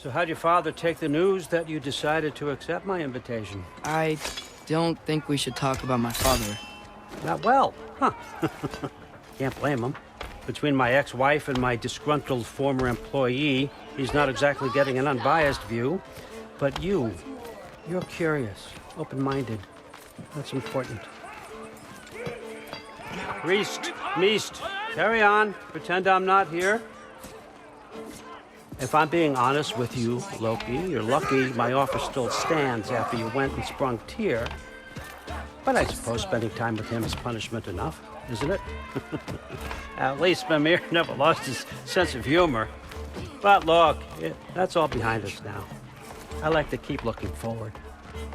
So how'd your father take the news that you decided to accept my invitation? I don't think we should talk about my father. Not well, huh? Can't blame him. Between my ex-wife and my disgruntled former employee, he's not exactly getting an unbiased view. But you're curious, open-minded. That's important. Priest, Meest, carry on. Pretend I'm not here. If I'm being honest with you, Loki, you're lucky my offer still stands after you went and sprung Tyr. But I suppose spending time with him is punishment enough, isn't it? At least Mimir never lost his sense of humor. But look, that's all behind us now. I like to keep looking forward.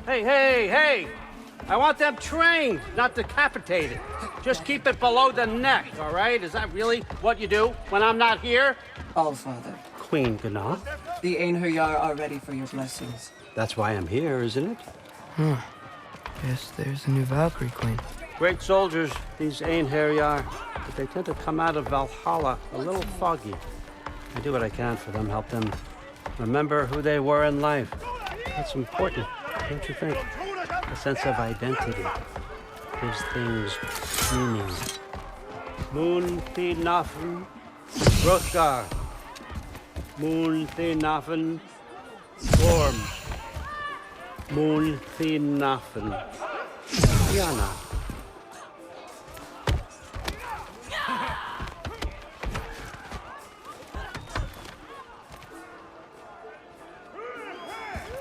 Hey! I want them trained, not decapitated. Just keep it below the neck, all right? Is that really what you do when I'm not here? Allfather, Queen Gná. the Einherjar are ready for your blessings. That's why I'm here, isn't it? Guess there's a new Valkyrie Queen. Great soldiers, these Einherjar, but they tend to come out of Valhalla a little foggy. I do what I can for them, help them remember who they were in life. That's important, don't you think? A sense of identity gives things meaning. Moon Thinafen, Hrothgar. Moon Thinafen, Worm. Moon Thinafen, Yana.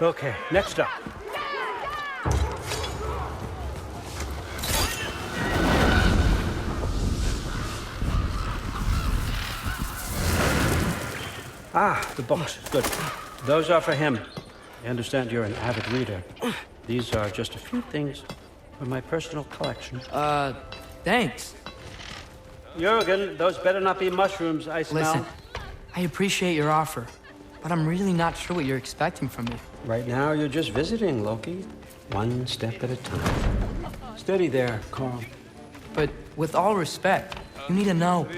Okay, next up. The books. Good. Those are for him. I understand you're an avid reader. These are just a few things from my personal collection. Thanks. Jurgen, those better not be mushrooms I smell. Listen, I appreciate your offer, but I'm really not sure what you're expecting from me. Right now, you're just visiting, Loki. One step at a time. Steady there, Carl. But with all respect, you need to know,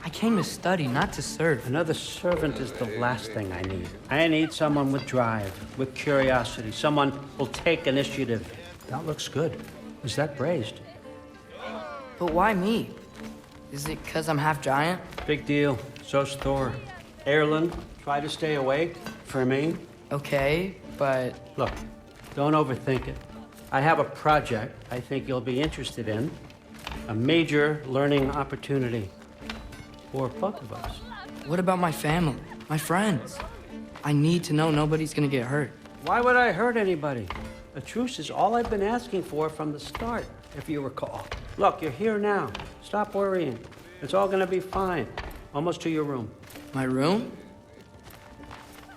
I came to study, not to serve. Another servant is the last thing I need. I need someone with drive, with curiosity, someone who'll take initiative. That looks good. Is that braised? But why me? Is it because I'm half giant? Big deal. So's Thor. Erlen, try to stay awake for me. Okay, but... Look, don't overthink it. I have a project I think you'll be interested in. A major learning opportunity. For both of us. What about my family, my friends? I need to know nobody's gonna get hurt. Why would I hurt anybody? A truce is all I've been asking for from the start, if you recall. Look, you're here now. Stop worrying. It's all gonna be fine. Almost to your room. My room?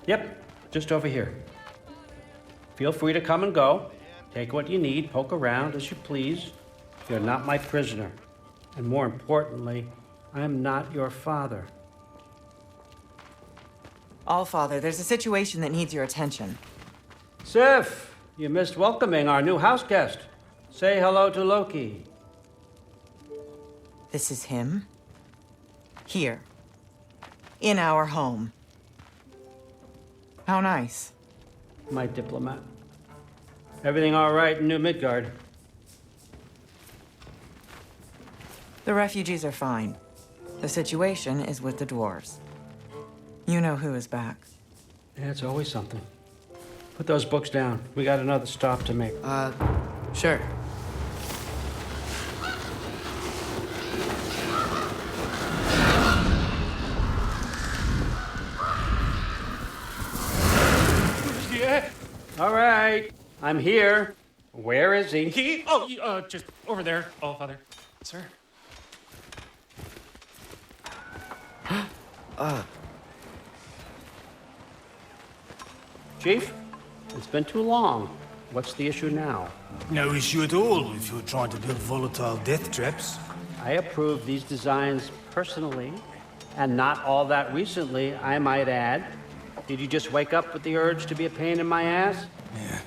Yep, just over here. Feel free to come and go. Take what you need, poke around as you please. You're not my prisoner. And more importantly, I'm not your father. Allfather, there's a situation that needs your attention. Sif, you missed welcoming our new house guest. Say hello to Loki. This is him? Here. In our home. How nice. My diplomat. Everything all right in New Midgard? The refugees are fine. The situation is with the dwarves. You know who is back. Yeah, it's always something. Put those books down. We got another stop to make. Sure. Yeah. All right, I'm here. Where is he? Just over there, Allfather. Sir? Chief, it's been too long. What's the issue now? No issue at all if you're trying to build volatile death traps. I approve these designs personally, and not all that recently, I might add. Did you just wake up with the urge to be a pain in my ass? Yeah.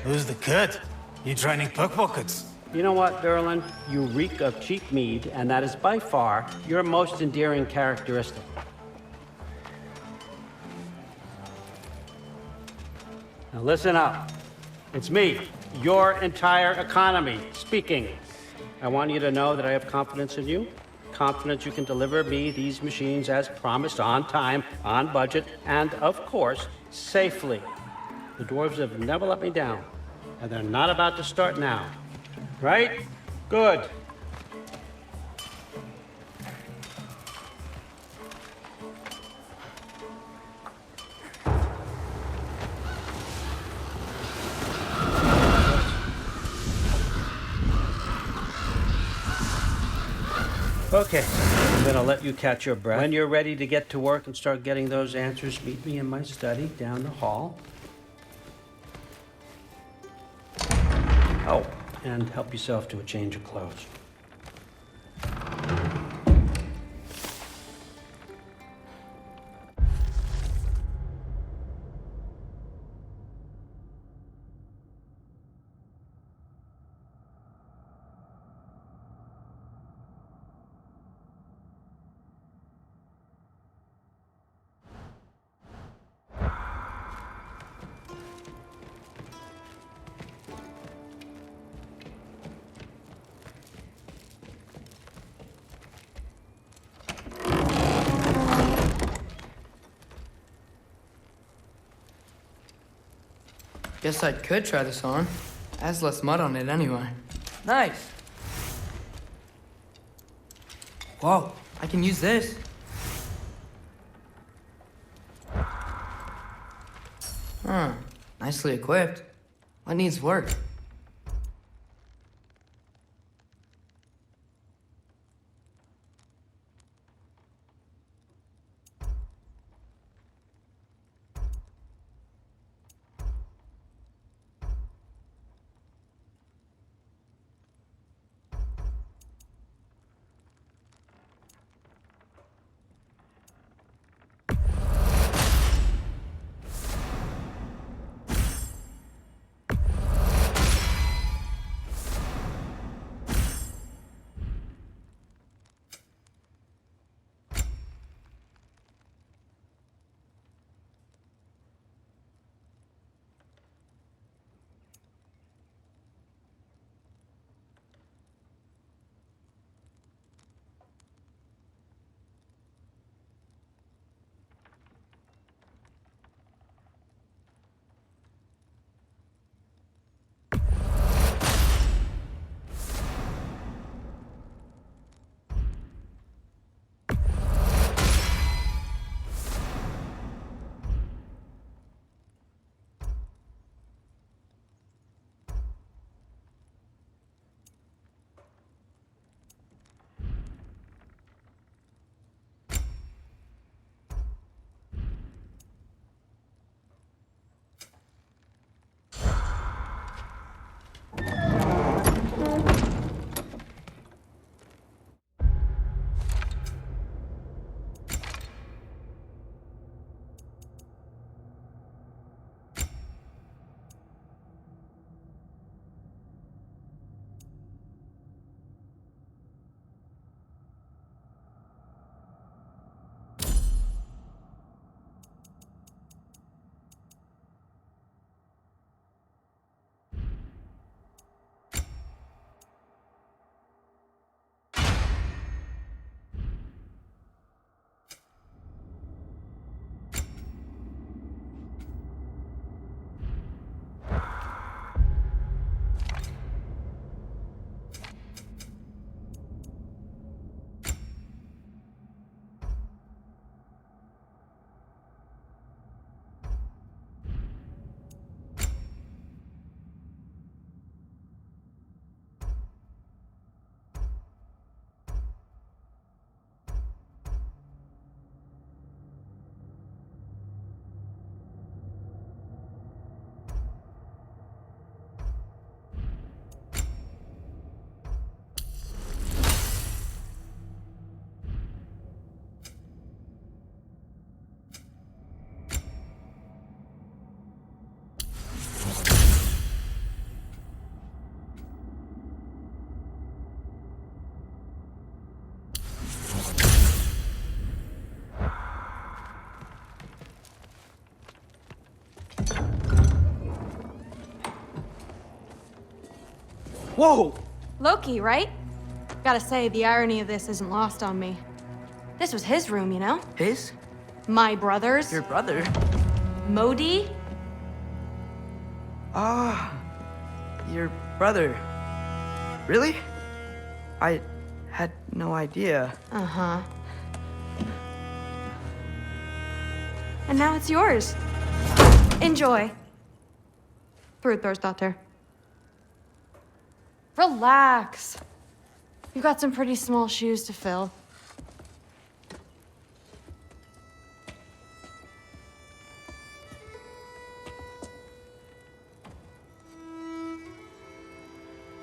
Who's the cut? You training pickpockets? You know what, Derlin? You reek of cheap mead, and that is by far your most endearing characteristic. Now listen up. It's me, your entire economy, speaking. I want you to know that I have confidence in you. Confidence you can deliver me these machines as promised, on time, on budget, and of course, safely. The dwarves have never let me down, and they're not about to start now. Right? Good. Okay, I'm gonna let you catch your breath. When you're ready to get to work and start getting those answers, meet me in my study down the hall. Oh, and help yourself to a change of clothes. Guess I could try this on. Has less mud on it anyway. Nice. Whoa, I can use this. Huh, nicely equipped. What needs work? Whoa! Loki, right? Gotta say, the irony of this isn't lost on me. This was his room, you know? His? My brother's. Your brother? Modi? Ah, your brother. Really? I had no idea. Uh-huh. And now it's yours. Enjoy. Brudbörsdotter. Relax. You've got some pretty small shoes to fill.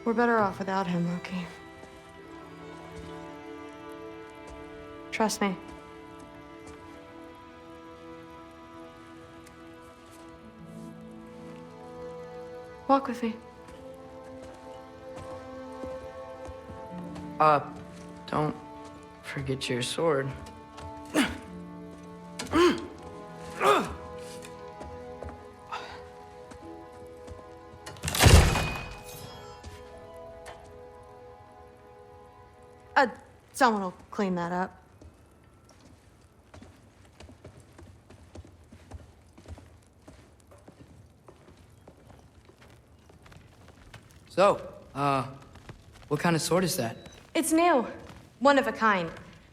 We're better off without him, Loki. Trust me. Walk with me. Don't forget your sword. Someone will clean that up. So, what kind of sword is that? It's new. One of a kind.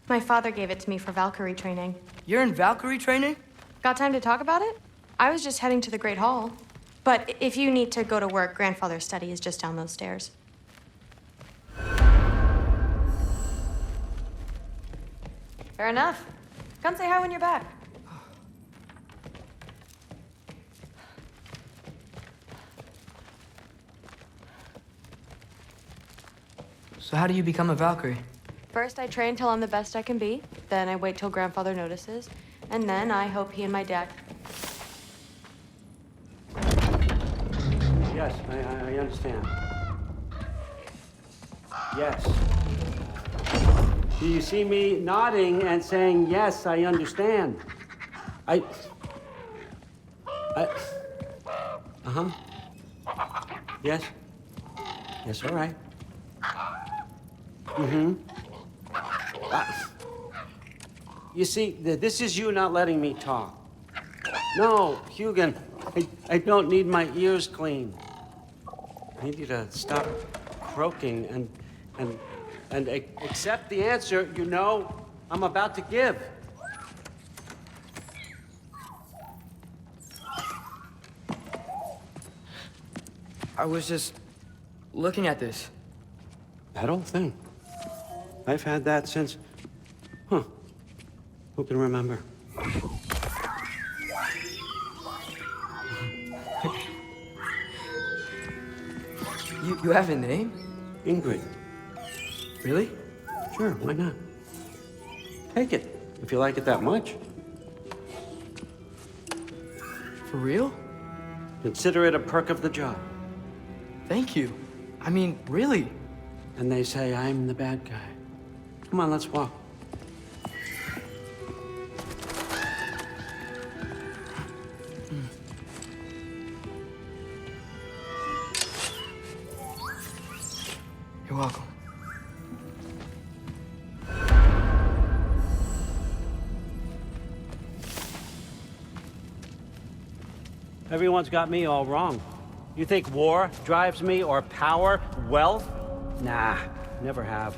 My father gave it to me for Valkyrie training. You're in Valkyrie training? Got time to talk about it? I was just heading to the Great Hall. But if you need to go to work, grandfather's study is just down those stairs. Fair enough. Come say hi when you're back. So how do you become a Valkyrie? First, I train till I'm the best I can be. Then I wait till grandfather notices. And then I hope he and my dad... Yes, I understand. Yes. Do you see me nodding and saying, yes, I understand? Uh-huh. Yes. Yes, all right. Mm-hmm. You see, this is you not letting me talk. No, Hugin, I don't need my ears cleaned. I need you to stop croaking and accept the answer you know I'm about to give. I was just looking at this. That old thing. I've had that since... Huh. Who can remember? You have a name? Ingrid. Really? Sure, why not? Take it, if you like it that much. For real? Consider it a perk of the job. Thank you. I mean, really. And they say I'm the bad guy. Come on, let's walk. You're welcome. Everyone's got me all wrong. You think war drives me, or power, wealth? Nah, never have.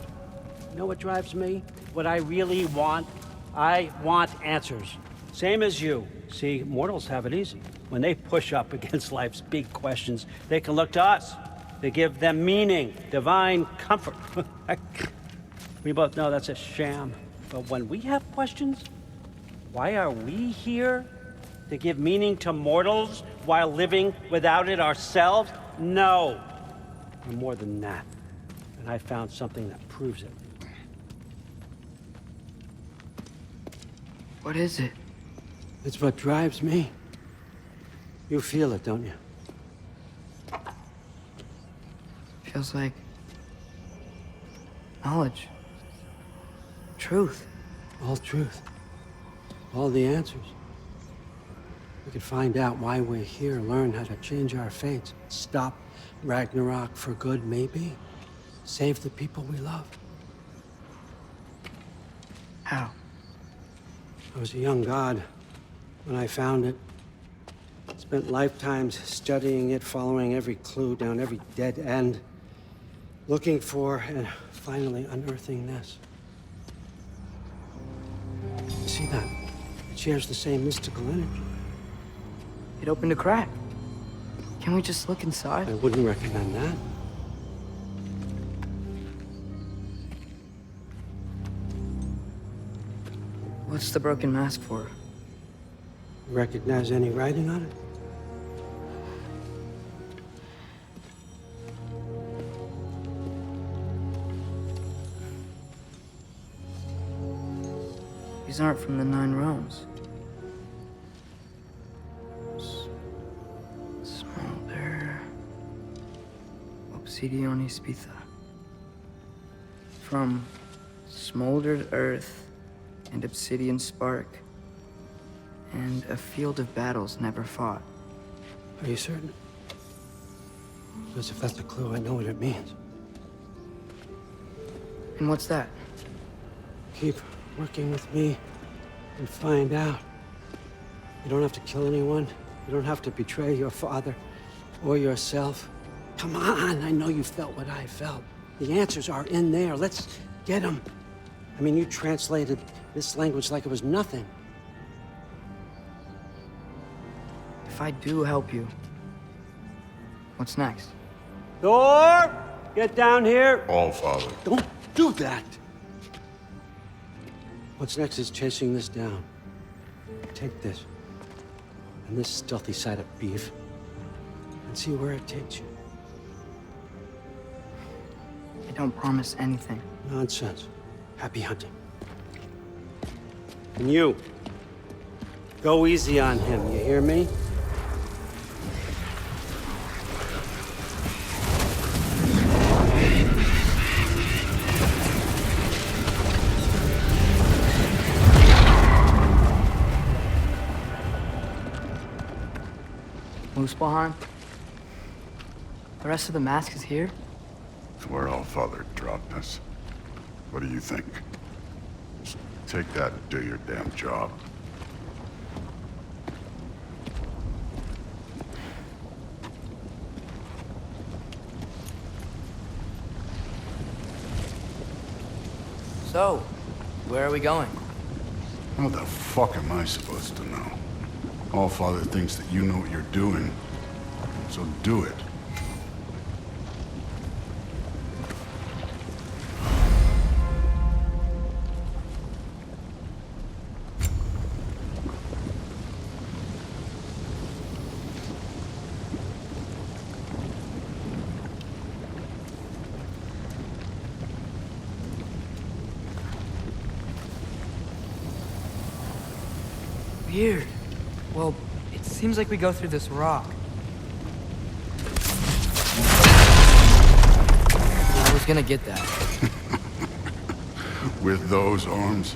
You know what drives me? What I really want? I want answers. Same as you. See, mortals have it easy. When they push up against life's big questions, they can look to us. They give them meaning, divine comfort. We both know that's a sham. But when we have questions, why are we here? To give meaning to mortals while living without it ourselves? No. We're more than that. And I found something that proves it. What is it? It's what drives me. You feel it, don't you? Feels like knowledge. Truth. All truth. All the answers. We could find out why we're here, learn how to change our fates, stop Ragnarok for good, maybe. Save the people we love. How? I was a young god when I found it. Spent lifetimes studying it, following every clue down every dead end, looking for and finally unearthing this. You see that? It shares the same mystical energy. It opened a crack. Can we just look inside? I wouldn't recommend that. What's the broken mask for? Recognize any writing on it? These aren't from the Nine Realms. Smolder. Obsidione Spitha. From smoldered earth and obsidian spark, and a field of battles never fought. Are you certain? Because if that's a clue, I know what it means. And what's that? Keep working with me and find out. You don't have to kill anyone. You don't have to betray your father or yourself. Come on, I know you felt what I felt. The answers are in there. Let's get them. I mean, you translated this language like it was nothing. If I do help you, what's next? Thor, get down here. All Father. Don't do that. What's next is chasing this down. Take this and this stealthy side of beef and see where it takes you. I don't promise anything. Nonsense. Happy hunting. And you, go easy on him, you hear me? Muspelheim? The rest of the mask is here? It's where All Father dropped us. What do you think? Just take that and do your damn job. So, where are we going? How the fuck am I supposed to know? All Father thinks that you know what you're doing, so do it. Weird. Well, it seems like we go through this rock. I was gonna get that. With those arms?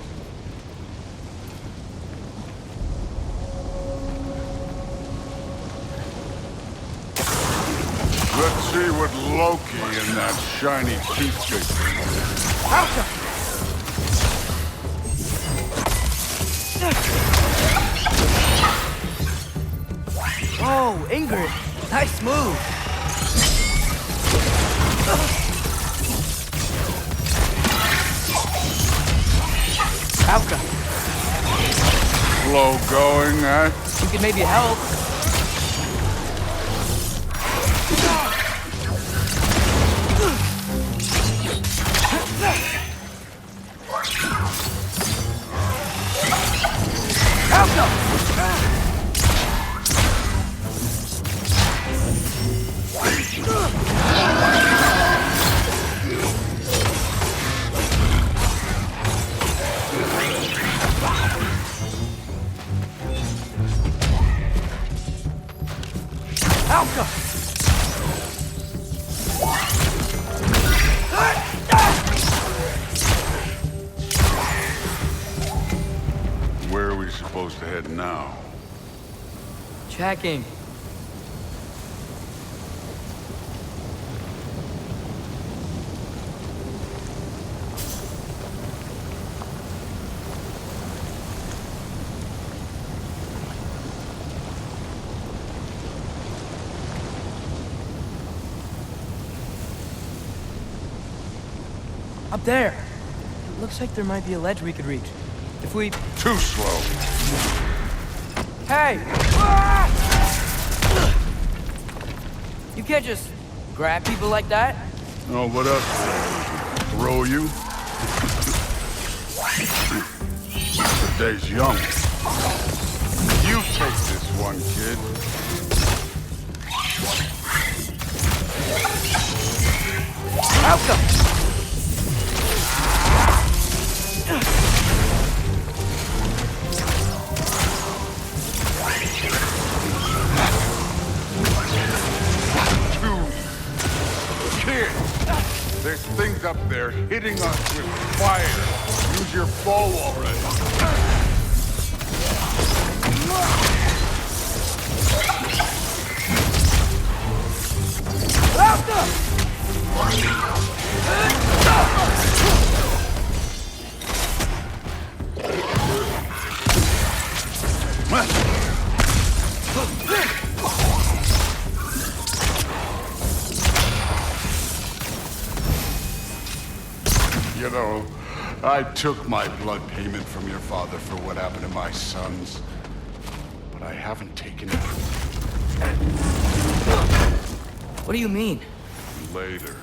Let's see what Loki and that shiny toothpick. Oh, Ingrid! Nice move! Alka, Slow going, eh? you could maybe help. Where are we supposed to head now? Checking. Up there. It looks like there might be a ledge we could reach. If we... Too slow. Hey! Ah! You can't just grab people like that. Oh, what else? Throw you? The day's young. You take this one, kid. Outcome! Kid, there's things up there hitting us with fire. Use your bow already. You know, I took my blood payment from your father for what happened to my sons. But I haven't taken it. What do you mean? Later.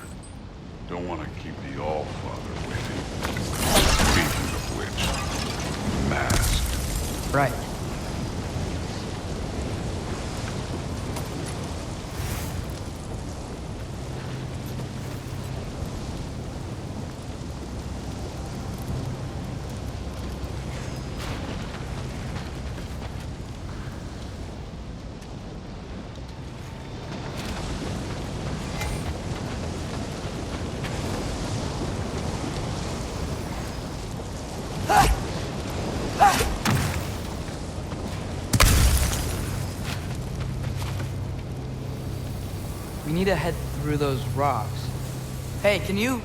Don't want to keep the All-Father waiting. Speaking of which, mask. Right. We need to head through those rocks. Hey, can you...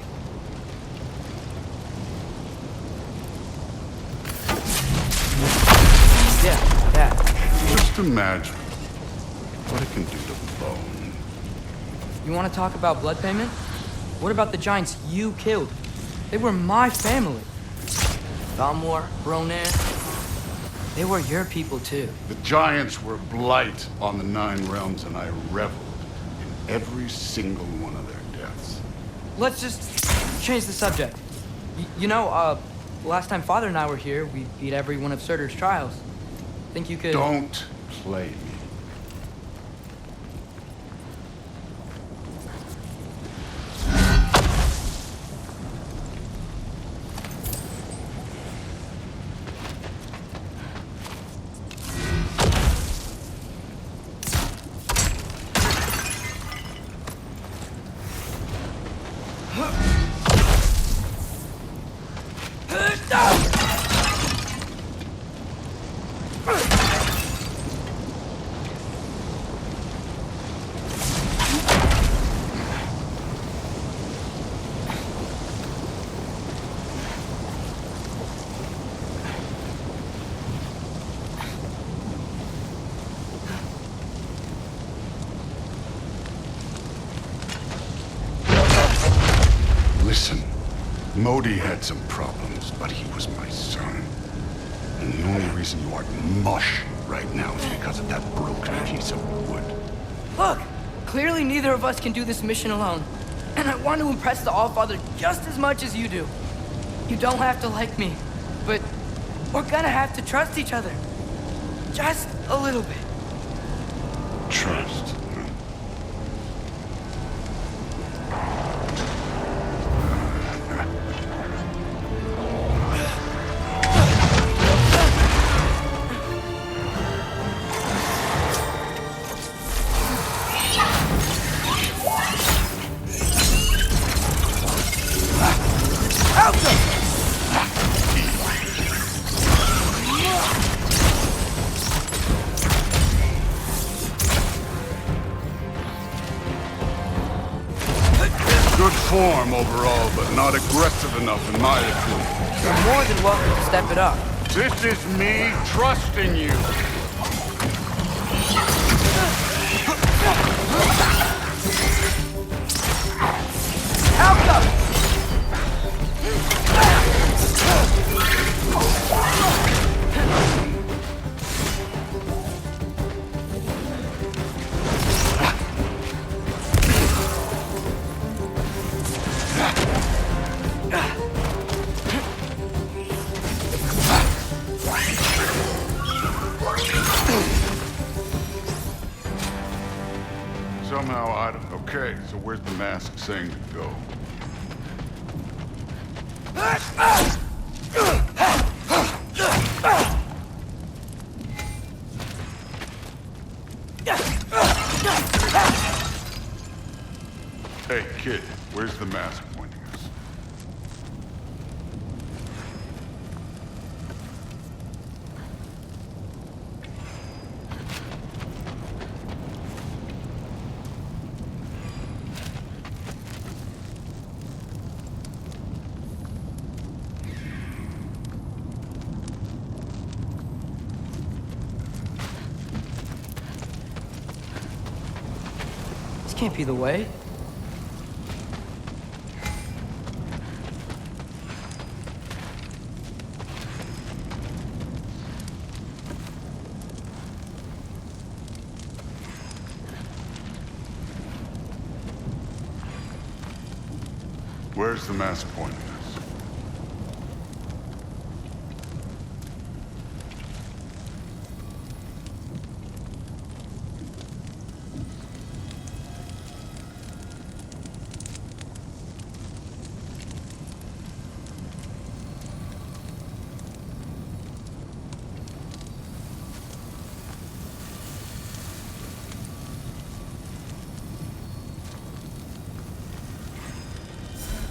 Yeah, that. Just imagine what it can do to bone. You want to talk about blood payment? What about the giants you killed? They were my family. Thalmor, Ronan, they were your people too. The giants were blight on the Nine Realms, and I reveled in every single one of their deaths. Let's just change the subject. You know, last time Father and I were here, we beat every one of Surtur's trials. Think you could... Don't play me. Listen, Modi had some problems, but he was my son. And the only reason you aren't mush right now is because of that broken piece of wood. Look! Clearly neither of us can do this mission alone. And I want to impress the Allfather just as much as you do. You don't have to like me, but we're gonna have to trust each other. Just a little bit. Trust. form overall, but not aggressive enough in my opinion. You're more than welcome to step it up. This is me trusting you. Alka! Somehow I don't... Okay, so where's the mask saying to go? Hey, kid, where's the mask pointing us? This can't be the way. Where's the mask pointing us?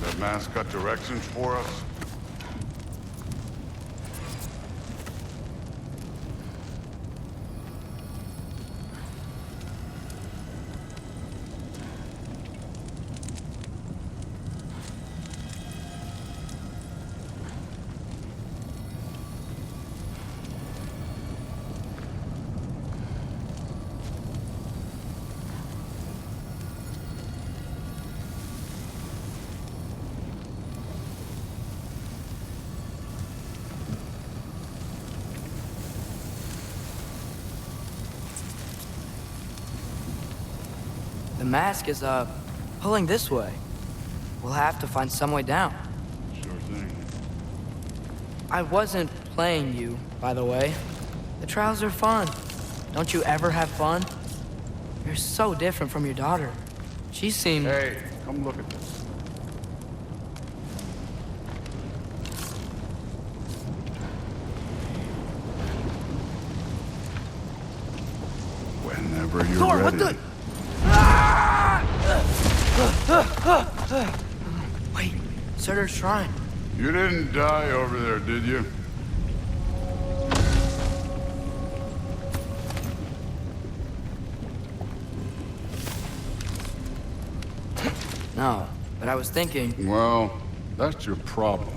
That mask got directions for us? The mask is, pulling this way. We'll have to find some way down. Sure thing. I wasn't playing you, by the way. The trials are fun. Don't you ever have fun? You're so different from your daughter. She seemed... Hey, come look at this. Whenever you're Thor, ready. what the... Wait, Surtur's shrine. You didn't die over there, did you? No, but I was thinking... Well, that's your problem.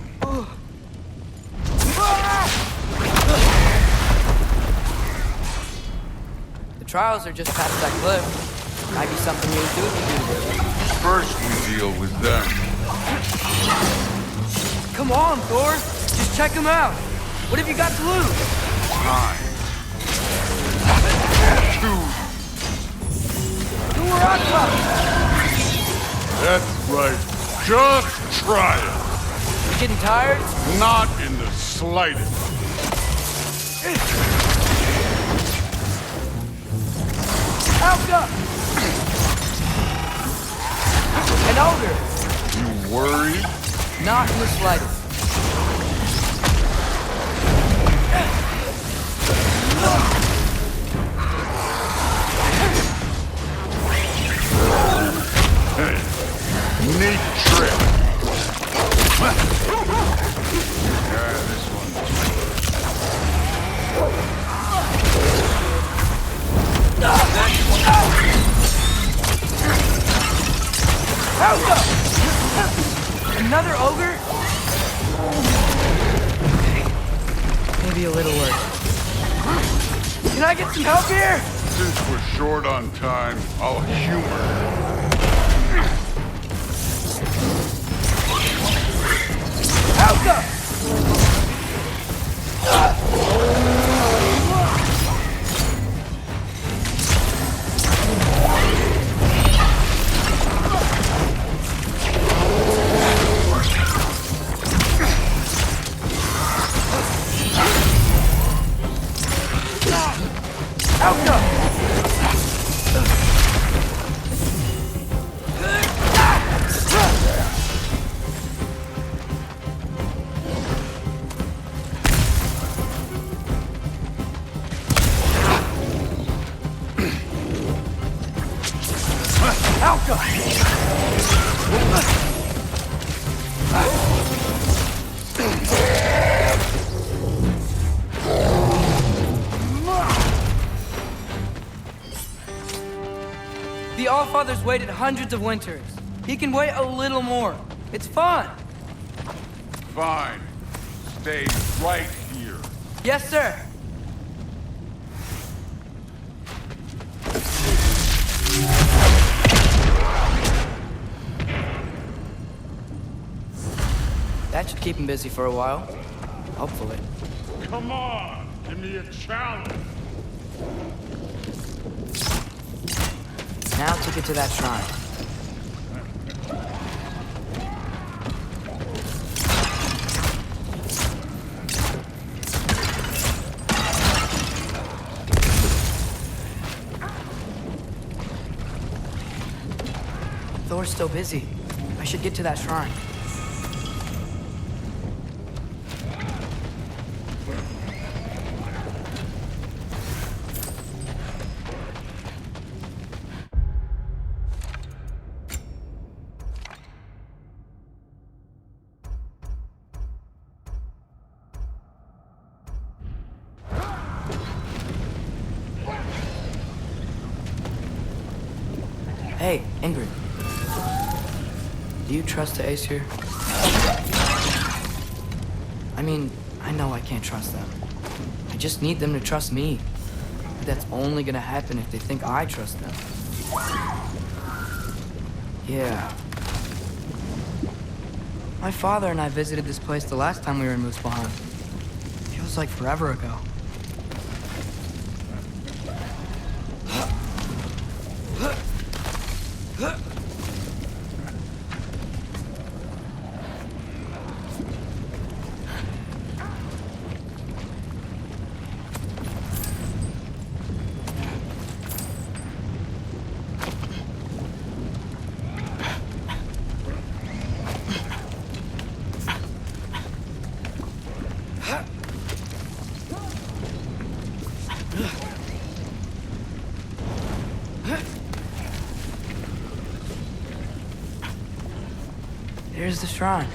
The trials are just past that cliff. Might be something you would do if you do this. First we deal with them. Come on, Thor! Just check them out! What have you got to lose? Time. That's right. Just try it. You getting tired? Not in the slightest. Alka! An ogre! You worried? Not in the slightest. Hey, neat trick. Yeah, this one. Alka! Another ogre? Maybe a little worse. Can I get some help here? Since we're short on time, I'll humor. Alka! The Allfather's waited hundreds of winters. He can wait a little more. It's fun. Fine. Stay right here. Yes, sir. That should keep him busy for a while. Hopefully. Come on, give me a challenge. Now to get to that shrine. Thor's still busy. I should get to that shrine. Hey, Ingrid. Do you trust the Aesir? I mean, I know I can't trust them. I just need them to trust me. But that's only gonna happen if they think I trust them. Yeah. My father and I visited this place the last time we were in Muspelheim. Feels like forever ago. Here's the shrine.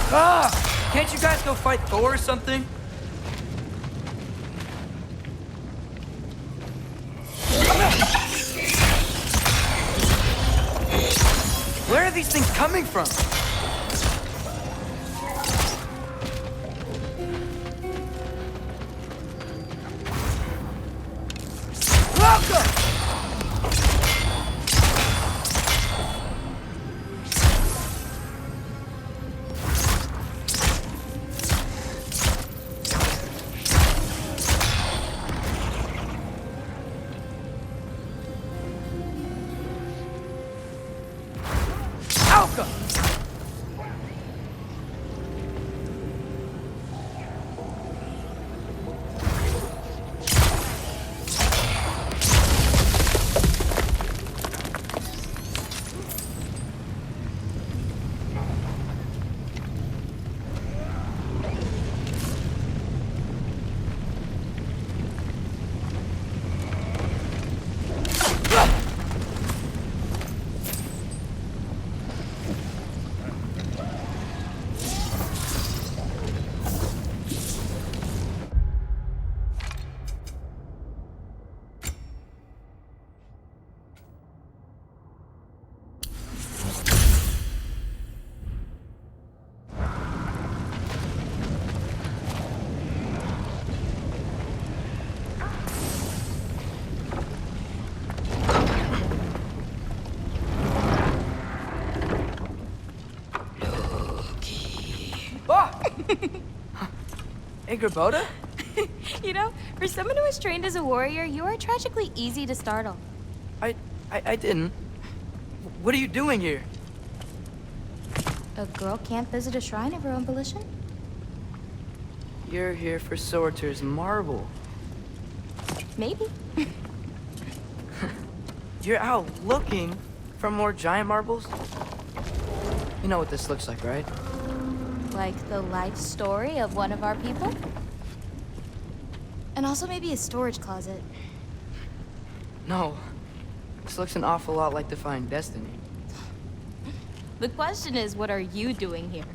Ah! Can't you guys go fight Thor or something? Where are these things coming from? Hey, Grabota? You know, for someone who was trained as a warrior, you are tragically easy to startle. I didn't. What are you doing here? A girl can't visit a shrine of her own volition? You're here for Sorter's marble. Maybe. You're out looking for more giant marbles? You know what this looks like, right? Like the life story of one of our people? And also maybe a storage closet. No. This looks an awful lot like Defying Destiny. The question is, what are you doing here?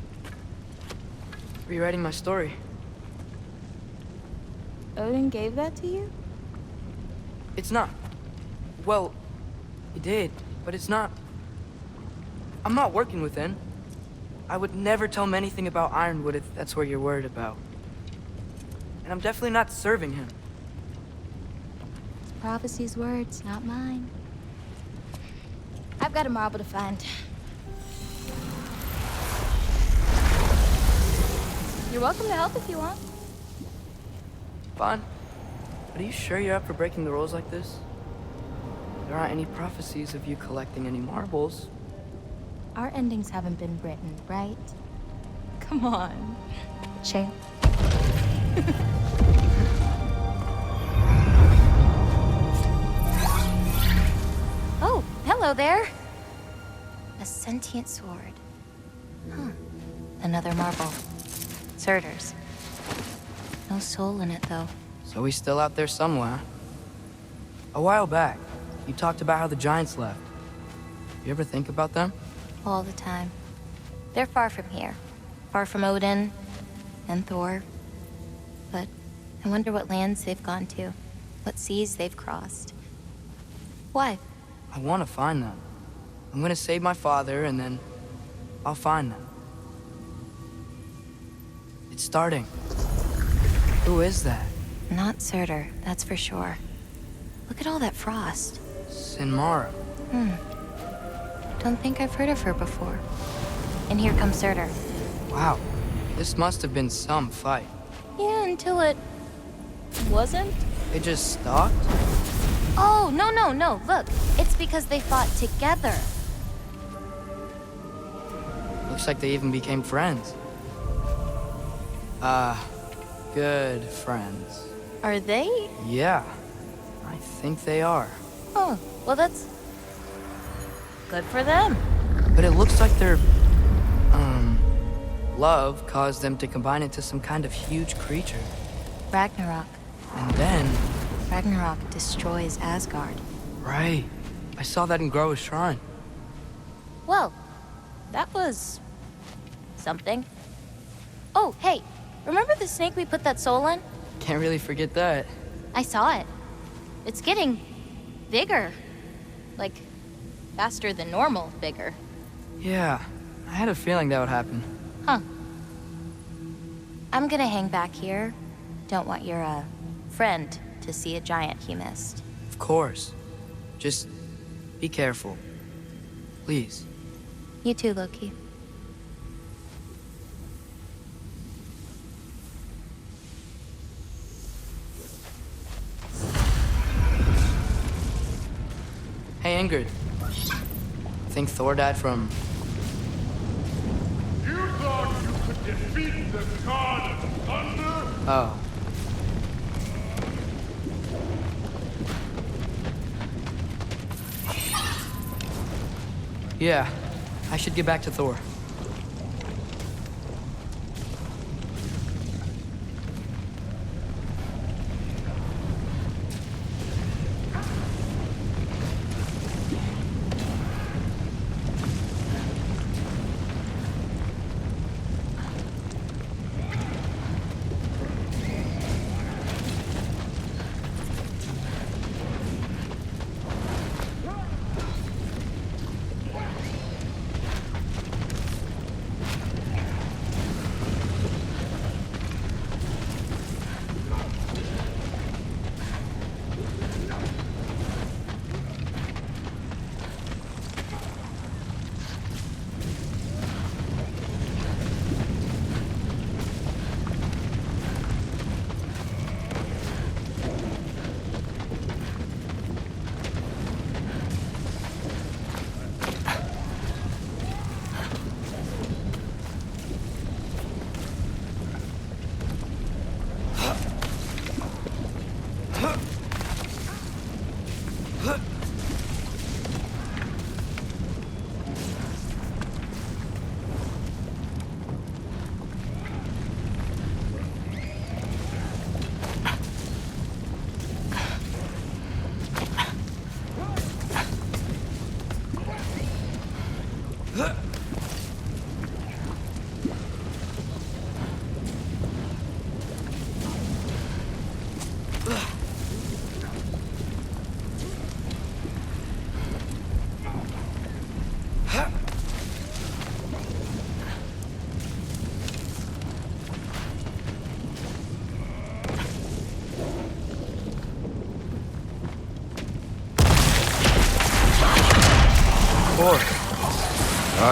Rewriting my story. Odin gave that to you? It's not. Well, he did, but it's not. I'm not working with him. I would never tell him anything about Ironwood if that's what you're worried about. And I'm definitely not serving him. It's prophecy's words, not mine. I've got a marble to find. You're welcome to help if you want. Fine. But are you sure you're up for breaking the rules like this? There aren't any prophecies of you collecting any marbles. Our endings haven't been written, right? Come on, champ. Oh, hello there. A sentient sword. Huh. Another marble. Surtur's. No soul in it, though. So he's still out there somewhere. A while back, you talked about how the giants left. You ever think about them? All the time. They're far from here. Far from Odin and Thor. But I wonder what lands they've gone to. What seas they've crossed. Why? I want to find them. I'm gonna save my father, and then I'll find them. It's starting. Who is that? Not Surtur, that's for sure. Look at all that frost. Sinmara. Don't think I've heard of her before. And here comes Surtur. Wow. This must have been some fight. Yeah, until it... wasn't? They just stalked? Oh, no. Look, it's because they fought together. Looks like they even became friends. Good friends. Are they? Yeah, I think they are. Oh, well that's... good for them. But it looks like their, love caused them to combine into some kind of huge creature. Ragnarok. And then... Ragnarok destroys Asgard. Right. I saw that in Groa's shrine. Well, that was... something. Oh, hey, remember the snake we put that soul in? Can't really forget that. I saw it. It's getting bigger. Like, faster than normal bigger. Yeah, I had a feeling that would happen. Huh. I'm gonna hang back here. Don't want your, friend to see a giant he missed. Of course. Just be careful. Please. You too, Loki. Hey, Ingrid. Think Thor died from... You thought you could defeat the god of thunder? Oh. Yeah, I should get back to Thor.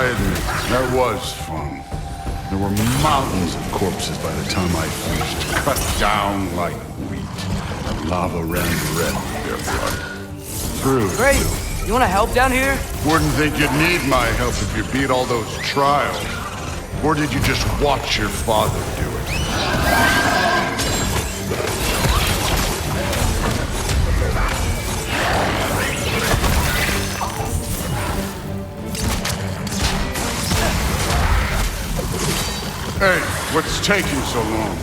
I admit, that was fun. There were mountains of corpses by the time I finished, cut down like wheat. Lava ran red with their blood. Through. Great! You wanna help down here? Wouldn't think you'd need my help if you beat all those trials. Or did you just watch your father do it? Hey, what's taking so long?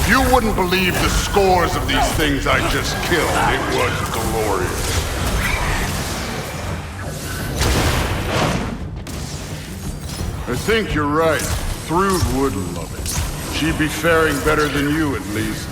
You wouldn't believe the scores of these things I just killed. It was glorious. I think you're right. Thrude would love it. She'd be faring better than you, at least.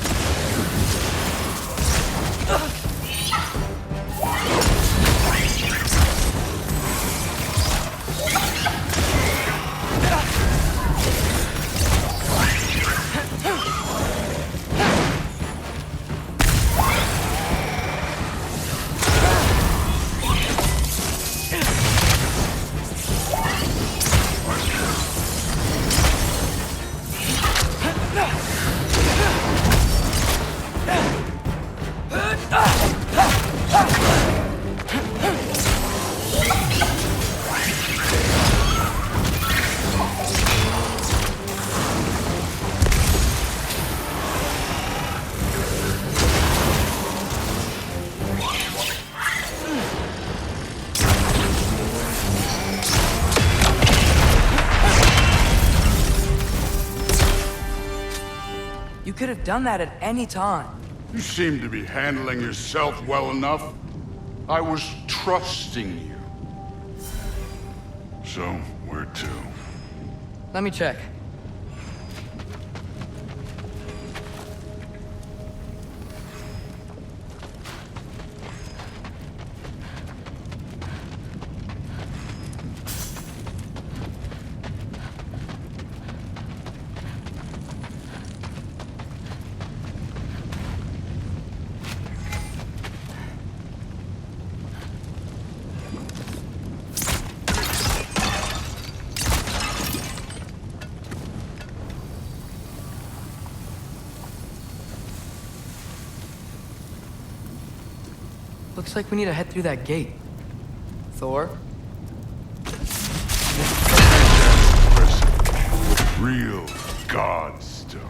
You could have done that at any time. You seem to be handling yourself well enough. I was trusting you. So, where to? Let me check. Looks like we need to head through that gate. Thor? Real god stuff.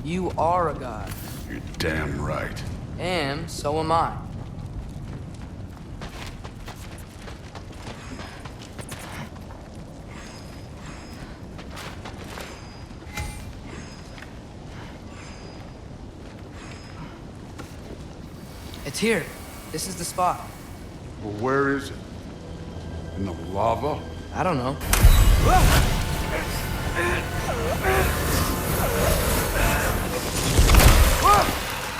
You are a god. You're damn right. And so am I. It's here. This is the spot. Well, where is it? In the lava? I don't know.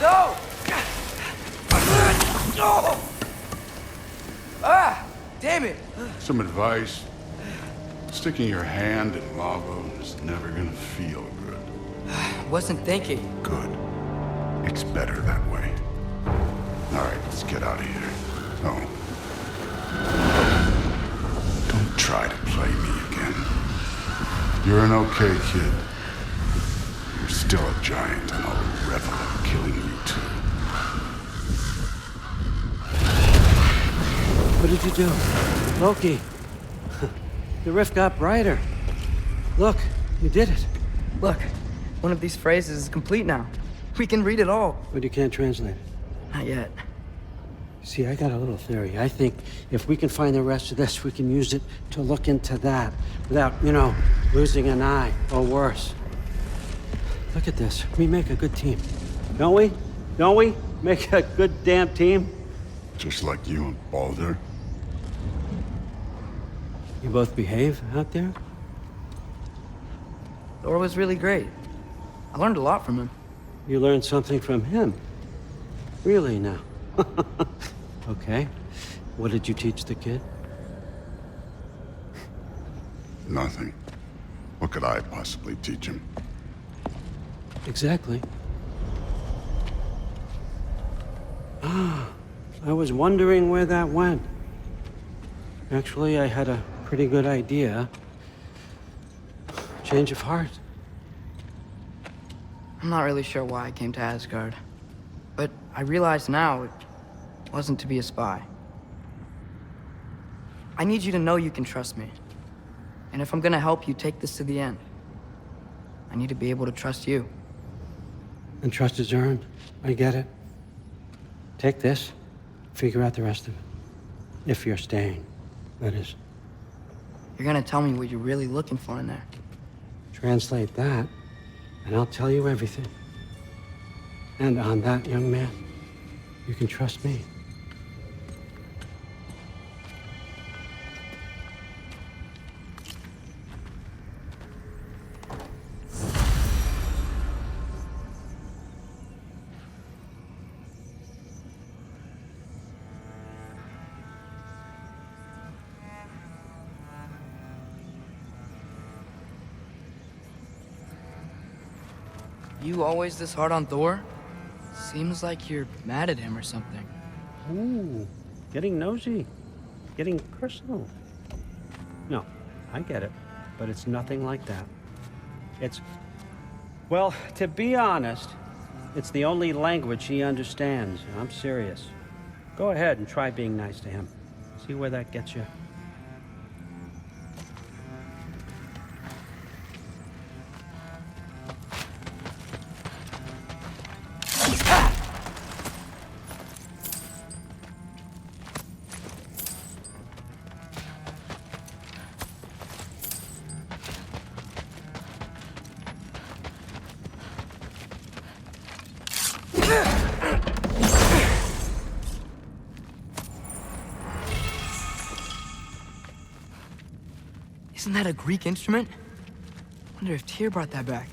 No! Ah! Damn it! Some advice. Sticking your hand in lava is never gonna feel good. Wasn't thinking. Good. It's better that way. All right, let's get out of here. Oh. Don't try to play me again. You're an okay kid. You're still a giant, and I'll revel in killing you too. What did you do? Loki. The rift got brighter. Look, you did it. Look, one of these phrases is complete now. We can read it all. But you can't translate it. Not yet. You See, I got a little theory. I think if we can find the rest of this, we can use it to look into that without, losing an eye or worse. Look at this. We make a good team. Don't we? Don't we? Make a good damn team? Just like you and Balder. You both behave out there? Thor was really great. I learned a lot from him. You learned something from him? Really now? Okay. What did you teach the kid? Nothing. What could I possibly teach him? Exactly. I was wondering where that went. Actually, I had a pretty good idea. Change of heart. I'm not really sure why I came to Asgard. But I realize now it wasn't to be a spy. I need you to know you can trust me. And if I'm gonna help you take this to the end, I need to be able to trust you. And trust is earned. I get it. Take this, figure out the rest of it. If you're staying, that is. You're gonna tell me what you're really looking for in there. Translate that, and I'll tell you everything. And on that, young man, you can trust me. You always this hard on Thor? Seems like you're mad at him or something. Ooh, getting nosy, getting personal. No, I get it, but it's nothing like that. Well, to be honest, it's the only language he understands. I'm serious. Go ahead and try being nice to him. See where that gets you. Isn't that a Greek instrument? Wonder if Tyr brought that back.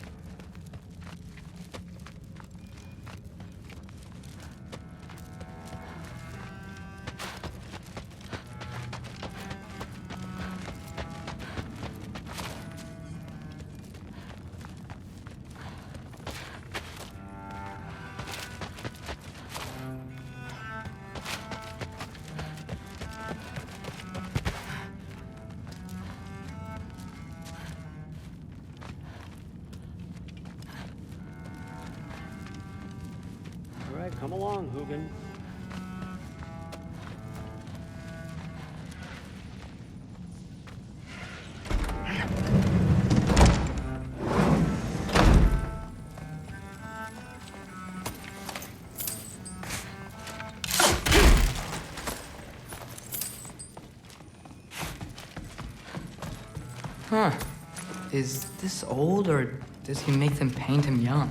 All right, come along, Hugin. Huh. Is this old, or does he make them paint him young?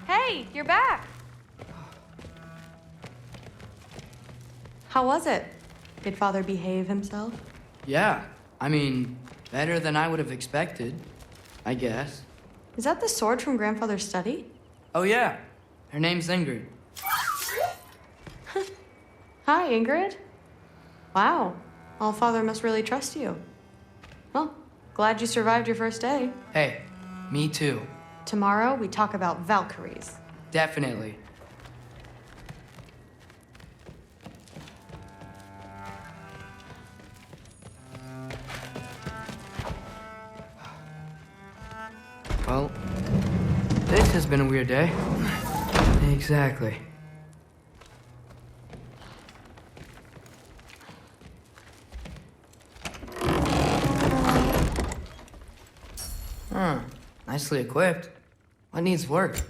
Hey, you're back. How was it? Did Father behave himself? Yeah. I mean, better than I would have expected, I guess. Is that the sword from Grandfather's study? Oh, yeah. Her name's Ingrid. Hi, Ingrid. Wow. Allfather must really trust you. Well, glad you survived your first day. Hey, me too. Tomorrow, we talk about Valkyries. Definitely. Well, this has been a weird day. Exactly. Nicely equipped. What needs work?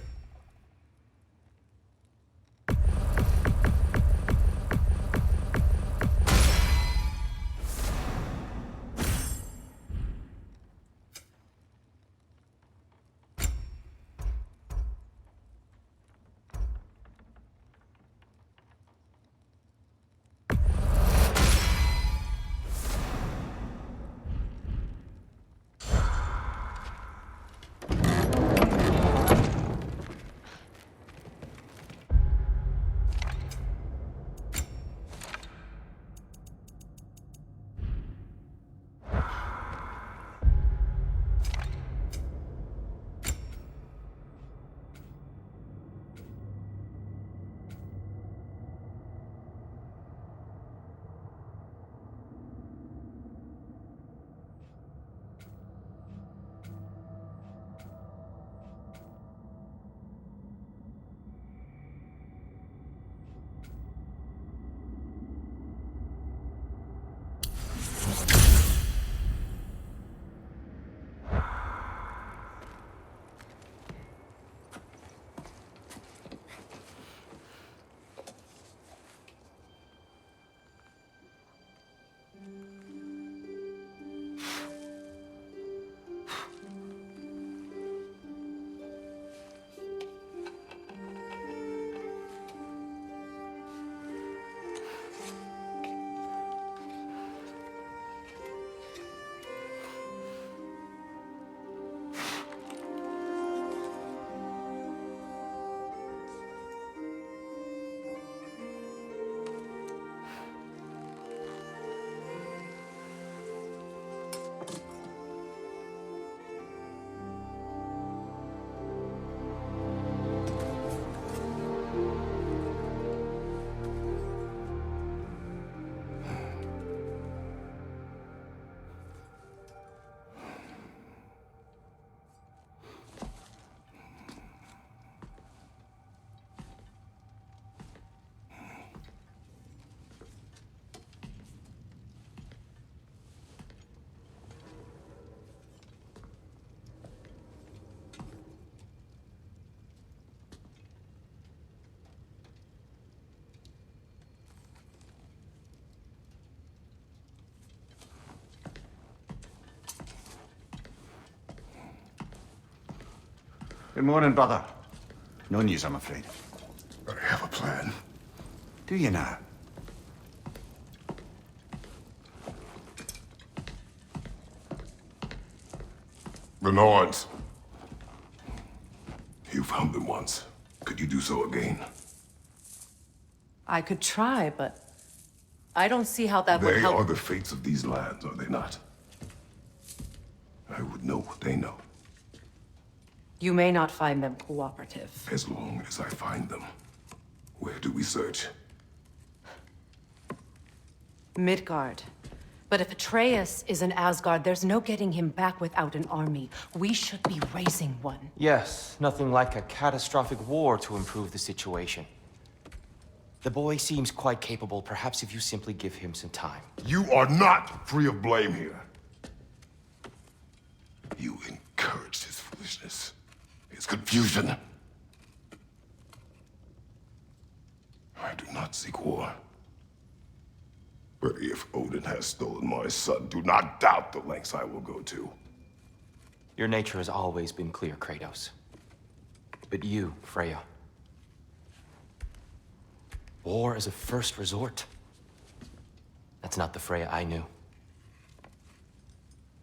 Good morning, brother. No news, I'm afraid. I have a plan. Do you now? The Norns. You found them once. Could you do so again? I could try, but I don't see how that would They help. are the fates of these lands, are they not? I would know what they know. You may not find them cooperative. As long as I find them. Where do we search? Midgard. But if Atreus is in Asgard, there's no getting him back without an army. We should be raising one. Yes, nothing like a catastrophic war to improve the situation. The boy seems quite capable. Perhaps if you simply give him some time. You are not free of blame here. You encouraged his foolishness. His confusion. I do not seek war. But if Odin has stolen my son, do not doubt the lengths I will go to. Your nature has always been clear, Kratos. But you, Freya. War is a first resort. That's not the Freya I knew.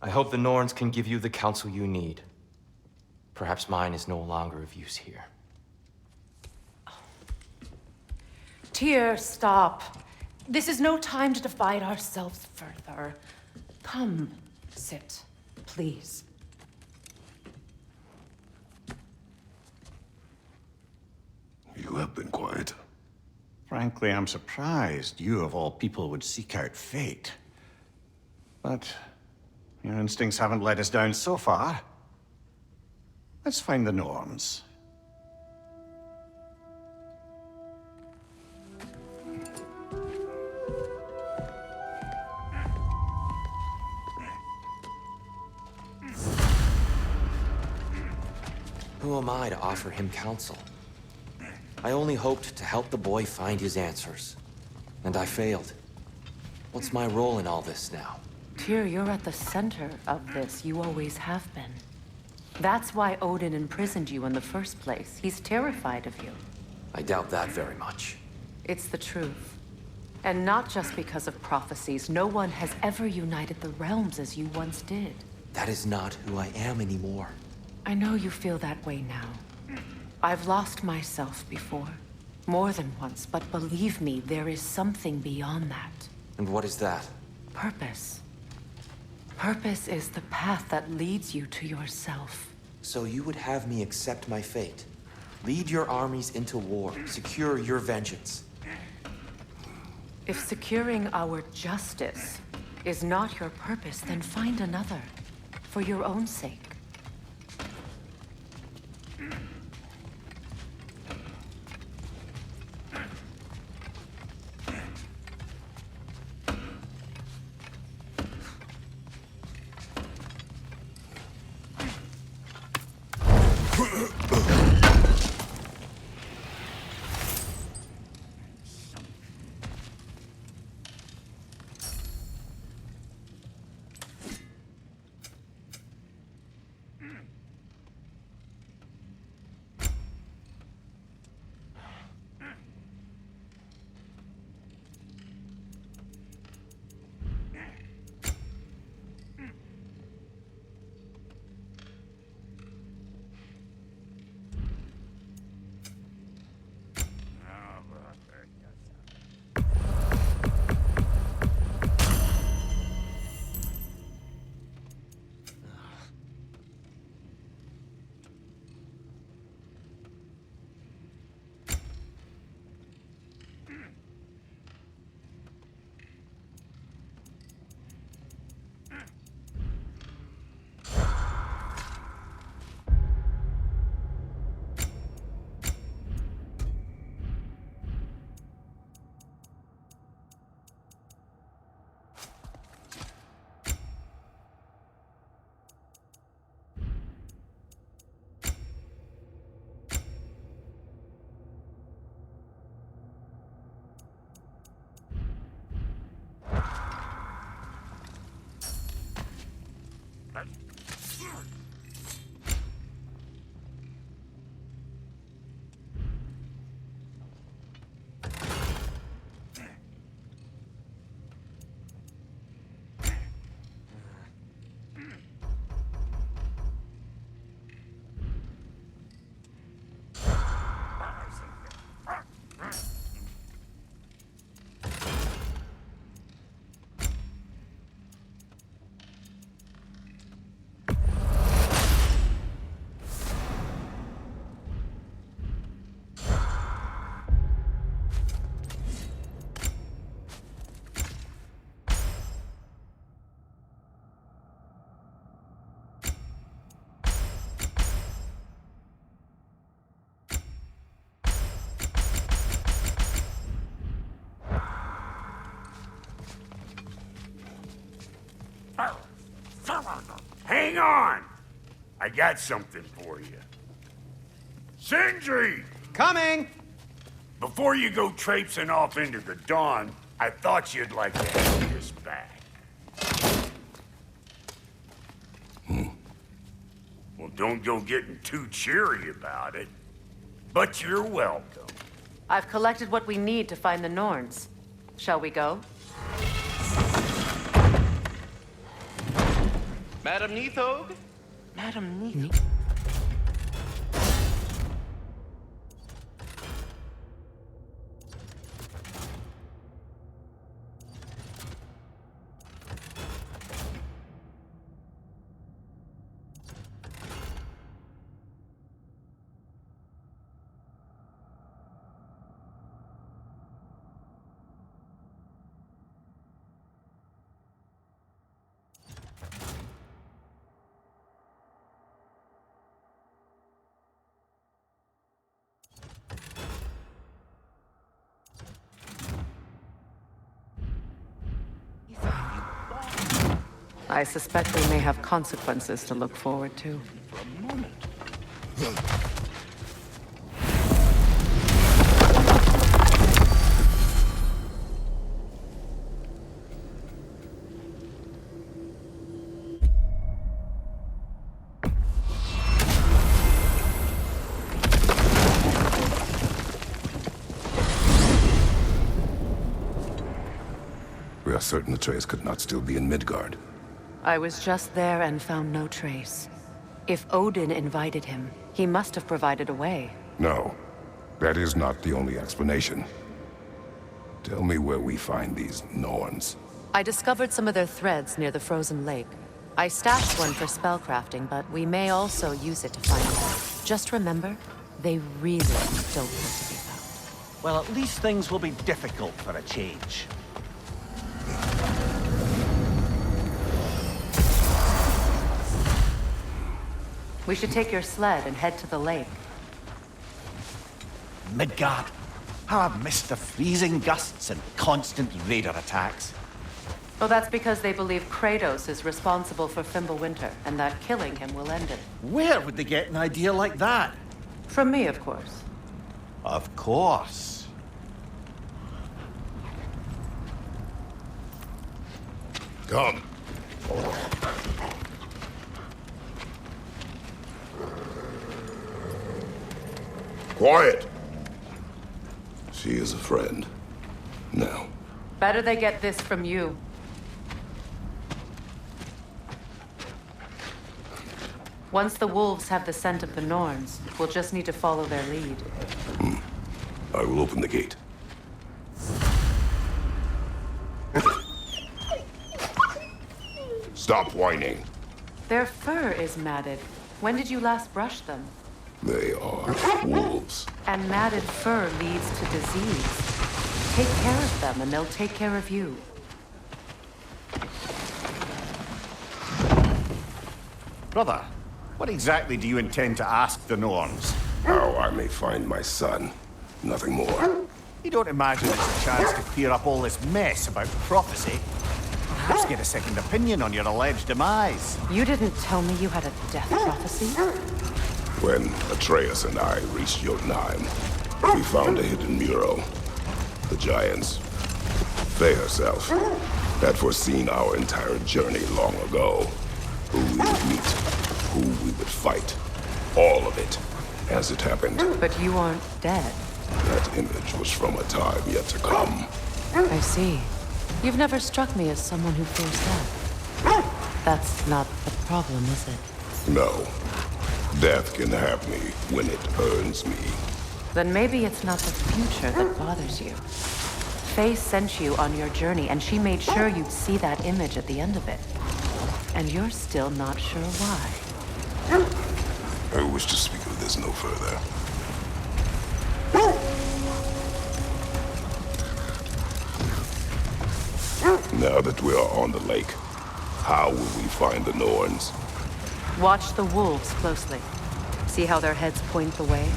I hope the Norns can give you the counsel you need. Perhaps mine is no longer of use here. Tyr, stop. This is no time to divide ourselves further. Come, sit, please. You have been quiet. Frankly, I'm surprised you, of all people, would seek out fate. But your instincts haven't let us down so far. Let's find the Norns. Who am I to offer him counsel? I only hoped to help the boy find his answers. And I failed. What's my role in all this now? Tyr, you're at the center of this. You always have been. That's why Odin imprisoned you in the first place. He's terrified of you. I doubt that very much. It's the truth. And not just because of prophecies. No one has ever united the realms as you once did. That is not who I am anymore. I know you feel that way now. I've lost myself before. More than once, but believe me, there is something beyond that. And what is that? Purpose. Purpose is the path that leads you to yourself. So you would have me accept my fate? Lead your armies into war, secure your vengeance. If securing our justice is not your purpose, then find another. For your own sake. Hang on! I got something for you. Sindri! Coming! Before you go traipsing off into the dawn, I thought you'd like to have this back. Well, don't go getting too cheery about it. But you're welcome. I've collected what we need to find the Norns. Shall we go? Madam Neathog? Madam Neathog? I suspect we may have consequences to look forward to. For a moment, We are certain Atreus could not still be in Midgard. I was just there and found no trace. If Odin invited him, he must have provided a way. No, that is not the only explanation. Tell me where we find these Norns. I discovered some of their threads near the frozen lake. I stashed one for spellcrafting, but we may also use it to find them. Just remember, they really don't want to be found. Well, at least things will be difficult for a change. We should take your sled and head to the lake. Midgard. How I've missed the freezing gusts and constant raider attacks. Well, that's because they believe Kratos is responsible for Fimbulwinter, and that killing him will end it. Where would they get an idea like that? From me, of course. Of course. Come. Quiet! She is a friend. Now. Better they get this from you. Once the wolves have the scent of the Norns, we'll just need to follow their lead. I will open the gate. Stop whining. Their fur is matted. When did you last brush them? They are wolves. And matted fur leads to disease. Take care of them, and they'll take care of you. Brother, what exactly do you intend to ask the Norns? How I may find my son. Nothing more. You don't imagine it's a chance to clear up all this mess about prophecy? Perhaps get a second opinion on your alleged demise. You didn't tell me you had a death prophecy? When Atreus and I reached Jotunheim, we found a hidden mural. The giants, they herself, had foreseen our entire journey long ago. Who we would meet, who we would fight. All of it, as it happened. But you aren't dead. That image was from a time yet to come. I see. You've never struck me as someone who fears death. That's not the problem, is it? No. Death can have me when it earns me. Then maybe it's not the future that bothers you. Faye sent you on your journey, and she made sure you'd see that image at the end of it. And you're still not sure why. I wish to speak of this no further. Now that we are on the lake, how will we find the Norns? Watch the wolves closely. See how their heads point the way?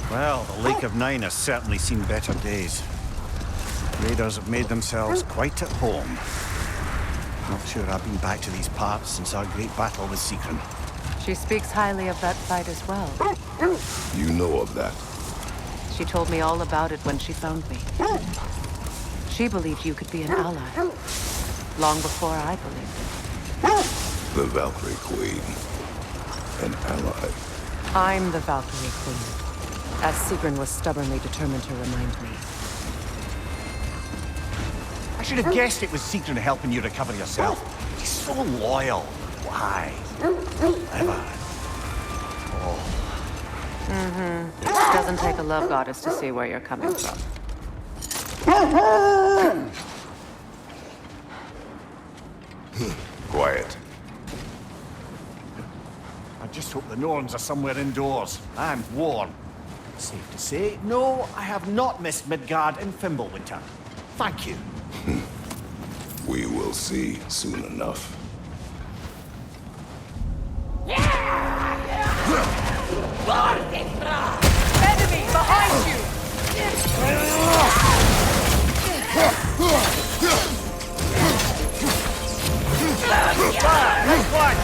Well, the Lake of Nine has certainly seen better days. Raiders have made themselves quite at home. Not sure I've been back to these parts since our great battle with Sigrun. She speaks highly of that fight as well. You know of that? She told me all about it when she found me. She believed you could be an ally. Long before I believed it. The Valkyrie Queen. An ally. I'm the Valkyrie Queen. As Sigrun was stubbornly determined to remind me. I should have guessed it was Sigrun helping you recover yourself. She's so loyal. Why? Clever. Mm-hmm. It doesn't take a love goddess to see where you're coming from. Quiet. I just hope the Norns are somewhere indoors and warm. Safe to say, no, I have not missed Midgard in Fimbulwinter. Thank you. We will see soon enough. Enemy behind you! Fire! Next one!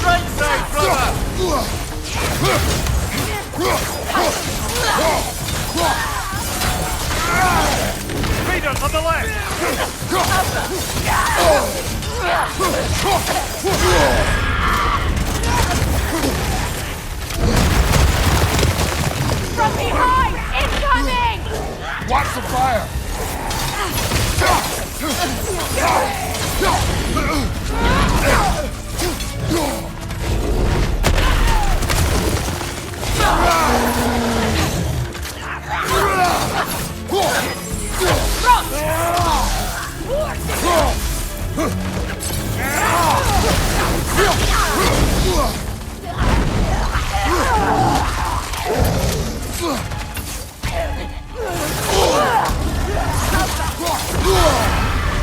Right side, brother! Raiders on the left! From behind! Incoming! Watch the fire!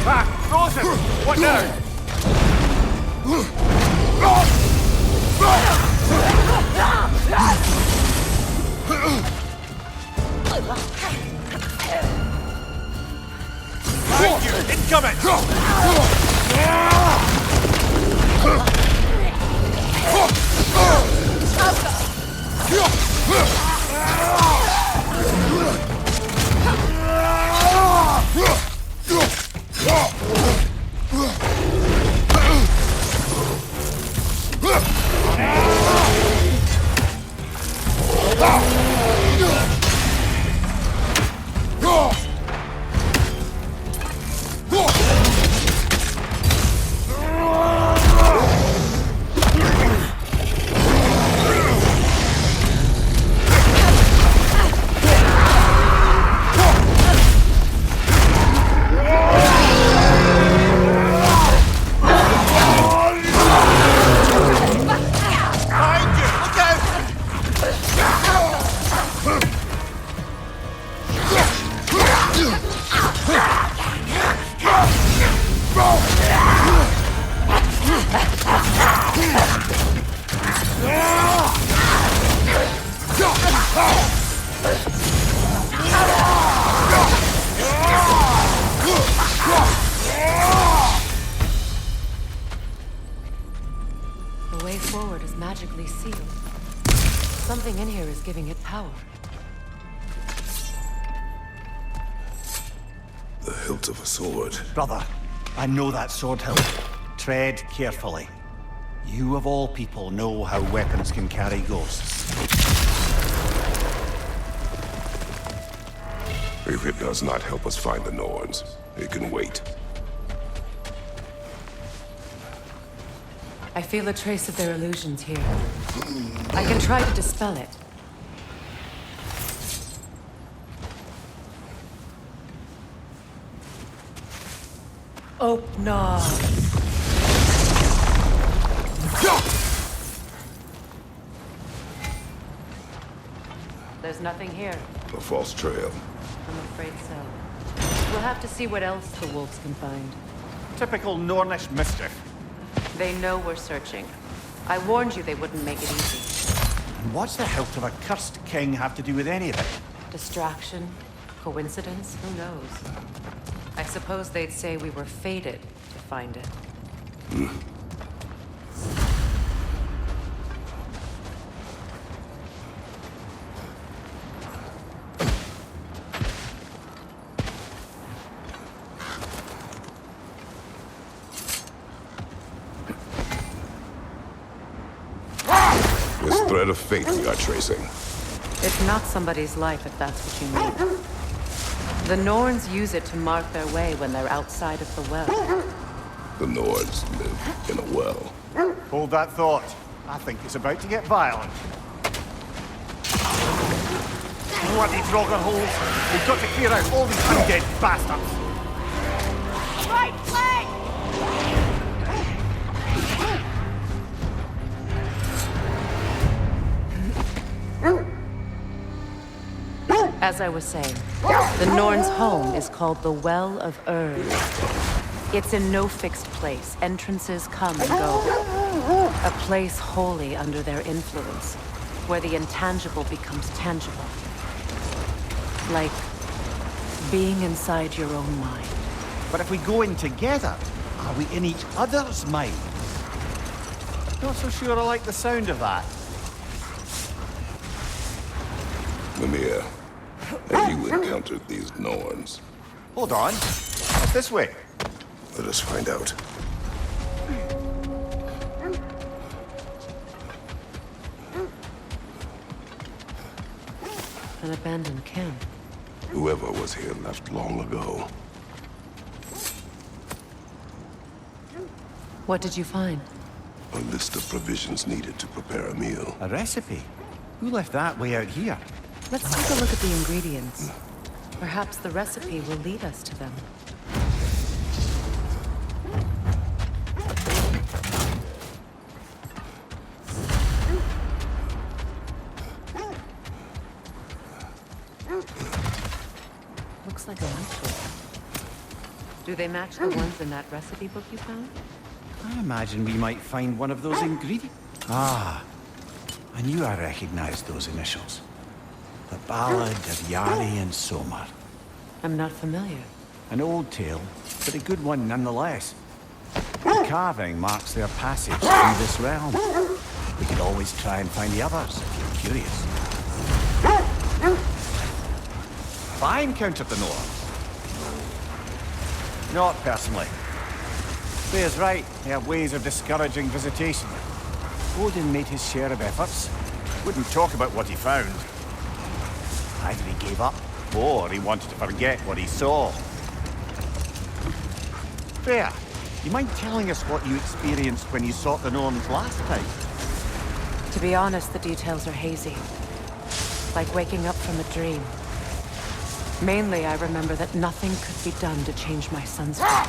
Back! Frozen! What now? Behind you! Incoming! The way forward is magically sealed. Something in here is giving it power. The hilt of a sword. Brother, I know that sword hilt. Tread carefully. You of all people know how weapons can carry ghosts. If it does not help us find the Norns, it can wait. I feel a trace of their illusions here. I can try to dispel it. Open. There's nothing here. A false trail. I'm afraid so. We'll have to see what else the wolves can find. Typical Nornish mischief. They know we're searching. I warned you they wouldn't make it easy. What's the hilt of a cursed king have to do with any of it? Distraction? Coincidence? Who knows? I suppose they'd say we were fated to find it. This thread of fate we are tracing. It's not somebody's life if that's what you mean. The Norns use it to mark their way when they're outside of the well. The Nords live in a well. Hold that thought. I think it's about to get violent. Bloody Draugr holes! We've got to clear out all these undead bastards! Right leg! As I was saying, the Norns' home is called the Well of Urd. It's in no fixed place. Entrances come and go. A place wholly under their influence, where the intangible becomes tangible. Like being inside your own mind. But if we go in together, are we in each other's mind? Not so sure I like the sound of that. Mimir, have you encountered these Norns? Hold on. What's this way? Let us find out. An abandoned camp. Whoever was here left long ago. What did you find? A list of provisions needed to prepare a meal. A recipe? Who left that way out here? Let's take a look at the ingredients. Perhaps the recipe will lead us to them. Looks like a nightshade. Do they match the ones in that recipe book you found? I imagine we might find one of those ingredients. Ah, I knew I recognized those initials. The Ballad of Yari and Somar. I'm not familiar. An old tale, but a good one nonetheless. The carving marks their passage through this realm. We could always try and find the others, if you're curious. Have I encountered the Norns? Not personally. Freya's right, they have ways of discouraging visitation. Odin made his share of efforts. Wouldn't talk about what he found. Either he gave up, or he wanted to forget what he saw. Freya, you mind telling us what you experienced when you sought the Norns last time? To be honest, the details are hazy. Like waking up from a dream. Mainly, I remember that nothing could be done to change my son's fate.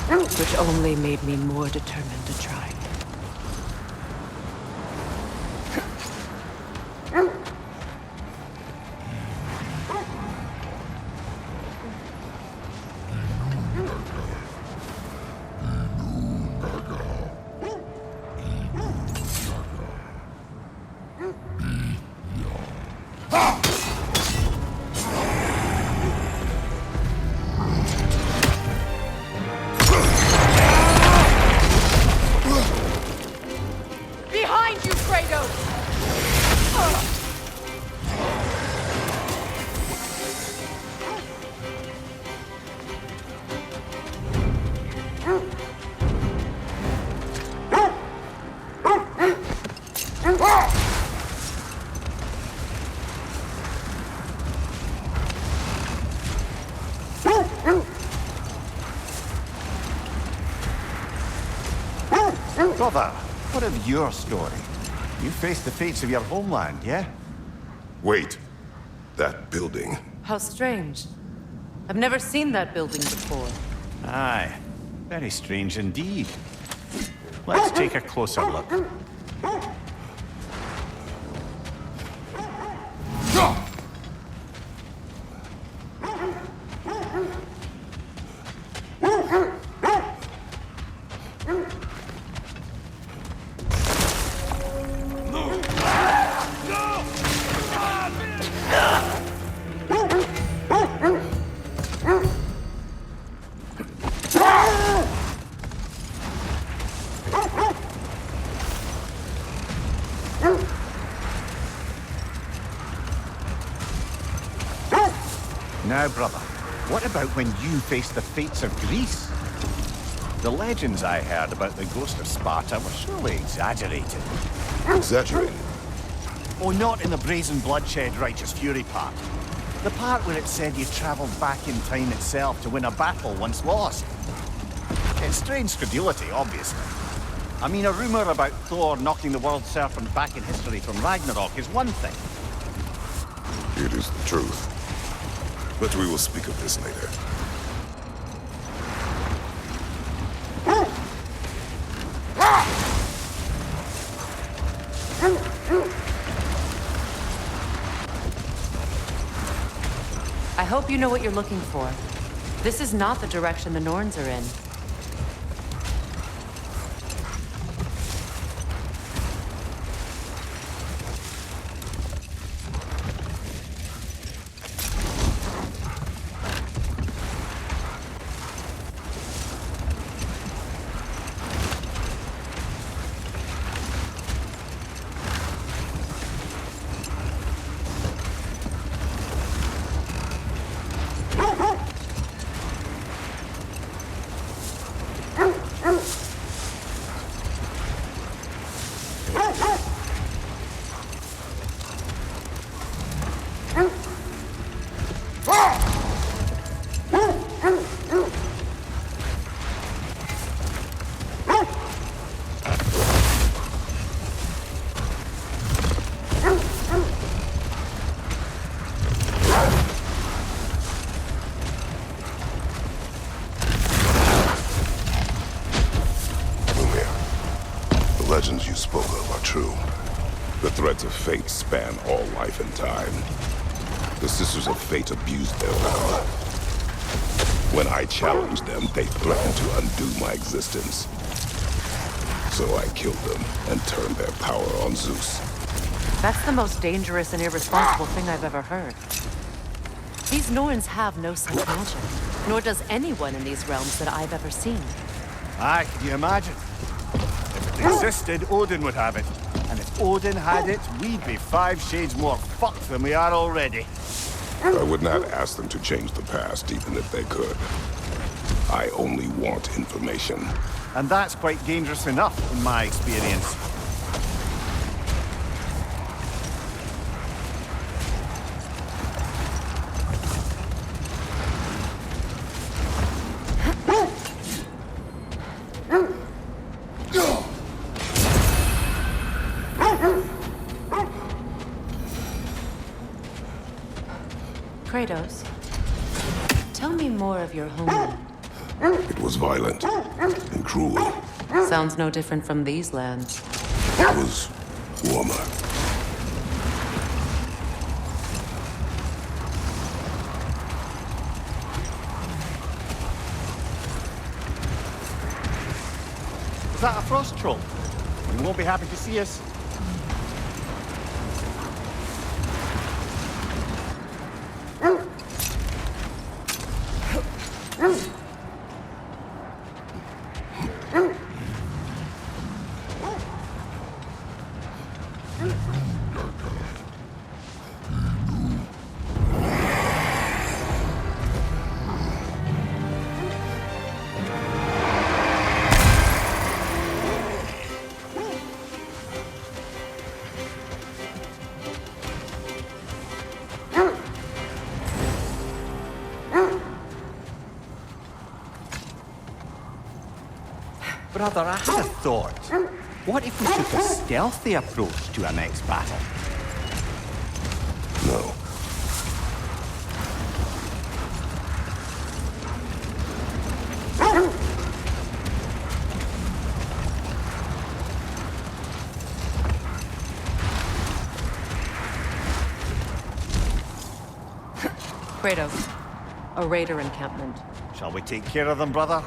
Which only made me more determined to try. Behind you, Kratos! Brother, what of your story? You faced the fates of your homeland, yeah? Wait. That building. How strange. I've never seen that building before. Aye. Very strange indeed. Let's take a closer look. Now, brother, what about when you faced the fates of Greece? The legends I heard about the ghost of Sparta were surely exaggerated. Exaggerated? Oh, not in the brazen bloodshed righteous fury part. The part where it said you traveled back in time itself to win a battle once lost. It's strange credulity, obviously. I mean, a rumor about Thor knocking the world serpent back in history from Ragnarok is one thing. It is the truth. But we will speak of this later. I hope you know what you're looking for. This is not the direction the Norns are in. The legends you spoke of are true. The threads of fate span all life and time. The Sisters of Fate abused their power. When I challenged them, they threatened to undo my existence. So I killed them and turned their power on Zeus. That's the most dangerous and irresponsible thing I've ever heard. These Norns have no such magic, nor does anyone in these realms that I've ever seen. Aye, can you imagine? If it existed, Odin would have it. And if Odin had it, we'd be 5 shades more fucked than we are already. I would not ask them to change the past, even if they could. I only want information. And that's quite dangerous enough, in my experience. Kratos, tell me more of your homeland. It was violent and cruel. Sounds no different from these lands. It was warmer. Is that a frost troll? You won't be happy to see us. Brother, I had a thought. What if we took a stealthy approach to our next battle? No. Kratos, a raider encampment. Shall we take care of them, brother?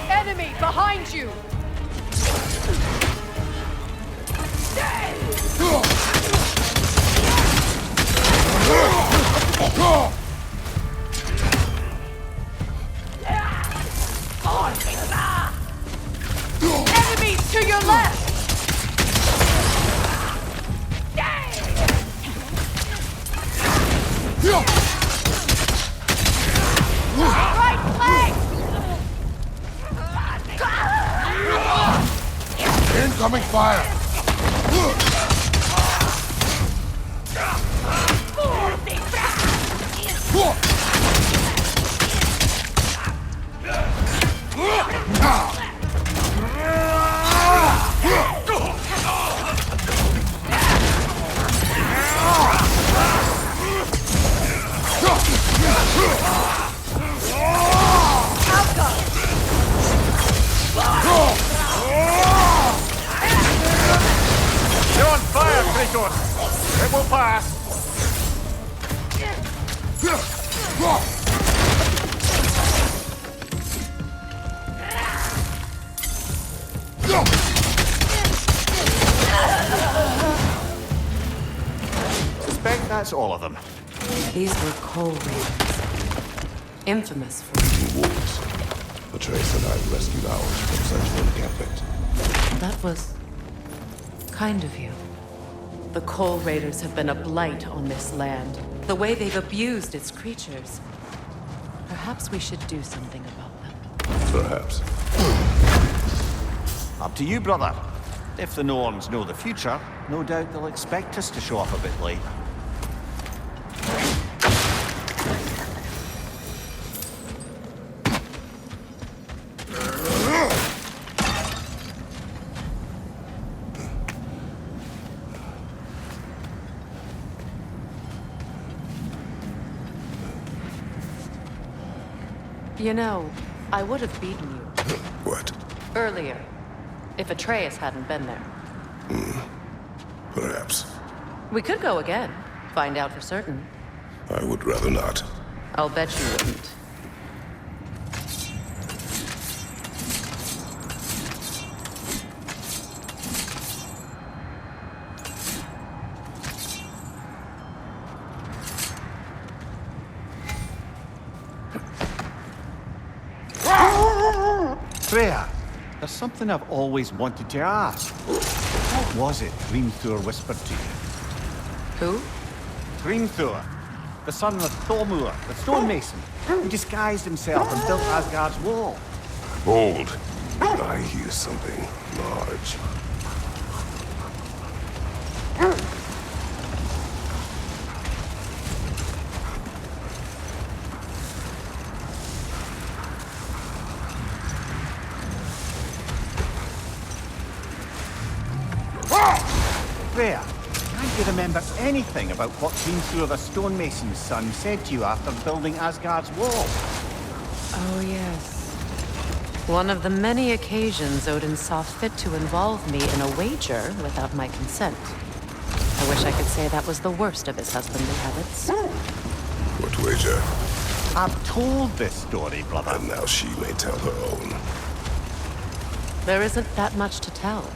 Enemy behind you! Enemies to your left! Right flank! Incoming fire! You're on fire, Kratos! It will pass! Suspect that's all of them. These were coal raiders. Infamous for Wolves. Atreus and I rescued ours from such an encampment. That was kind of you. The coal raiders have been a blight on this land. The way they've abused its creatures. Perhaps we should do something about them. Perhaps. Up to you, brother. If the Norns know the future, no doubt they'll expect us to show up a bit late. You know, I would have beaten you. What? Earlier. If Atreus hadn't been there. Perhaps. We could go again. Find out for certain. I would rather not. I'll bet you wouldn't. Freya, there's something I've always wanted to ask. What was it Hrimthur whispered to you? Who? Hrimthur, the son of Thormur, the stonemason, who disguised himself and built Asgard's wall. Hold. I hear something large. Freya, can't you remember anything about what Hrimthur the stonemason's son said to you after building Asgard's wall? Oh, yes. One of the many occasions Odin saw fit to involve me in a wager without my consent. I wish I could say that was the worst of his husbandly habits. What wager? I've told this story, brother. And now she may tell her own. There isn't that much to tell.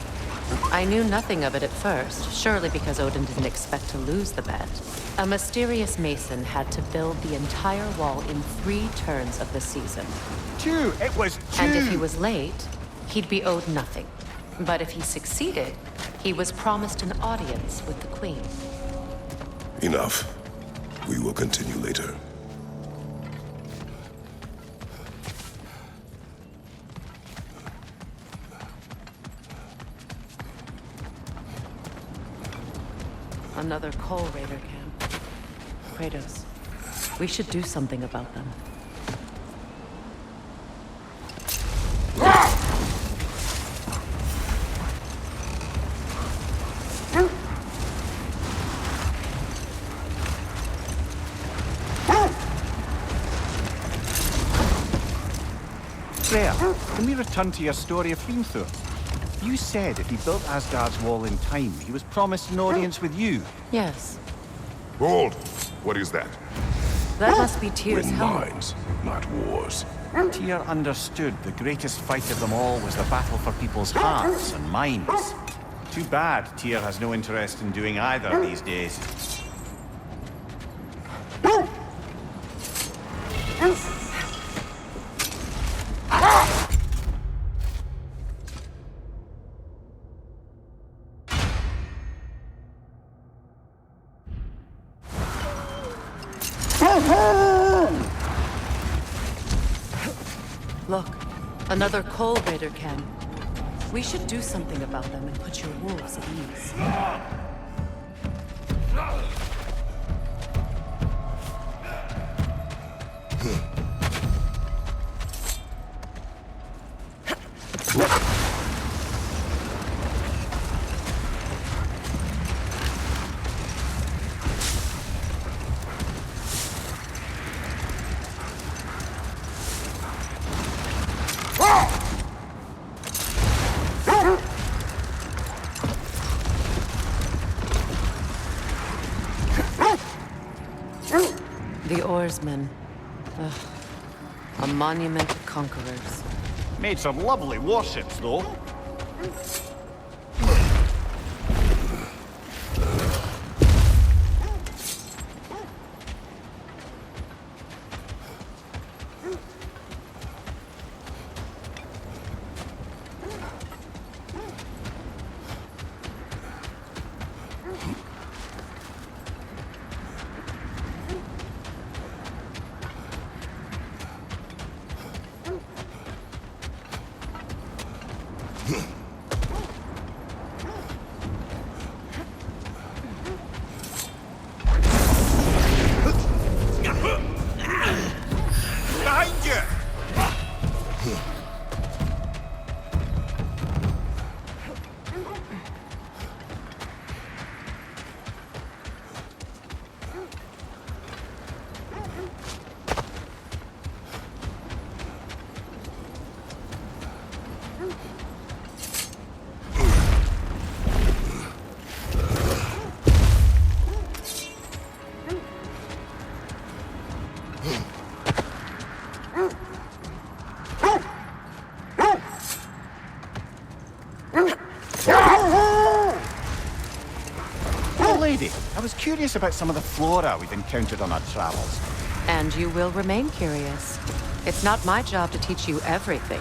I knew nothing of it at first, surely because Odin didn't expect to lose the bet. A mysterious mason had to build the entire wall in 3 turns of the season. 2! It was 2! And if he was late, he'd be owed nothing. But if he succeeded, he was promised an audience with the queen. Enough. We will continue later. Another coal raider camp. Kratos, we should do something about them. Freya, can we return to your story of Hrimthur? You said if he built Asgard's wall in time, he was promised an audience with you. Yes. Hold! What is that? That must be Tyr's Win helmet. minds, not wars. Tyr understood the greatest fight of them all was the battle for people's hearts and minds. Too bad Tyr has no interest in doing either these days. Look, another Coal Raider, Ken. We should do something about them and put your wolves at ease. The oarsmen. Ugh. A monument to conquerors. Made some lovely warships, though. Behind you! Lady, I was curious about some of the flora we've encountered on our travels. And you will remain curious. It's not my job to teach you everything.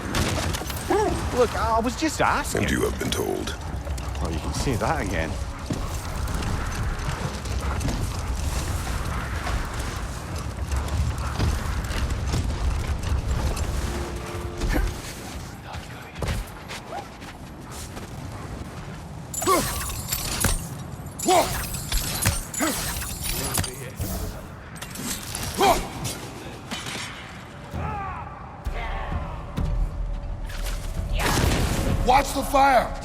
Look, I was just asking. And you have been told. Well, you can say that again. Watch the fire!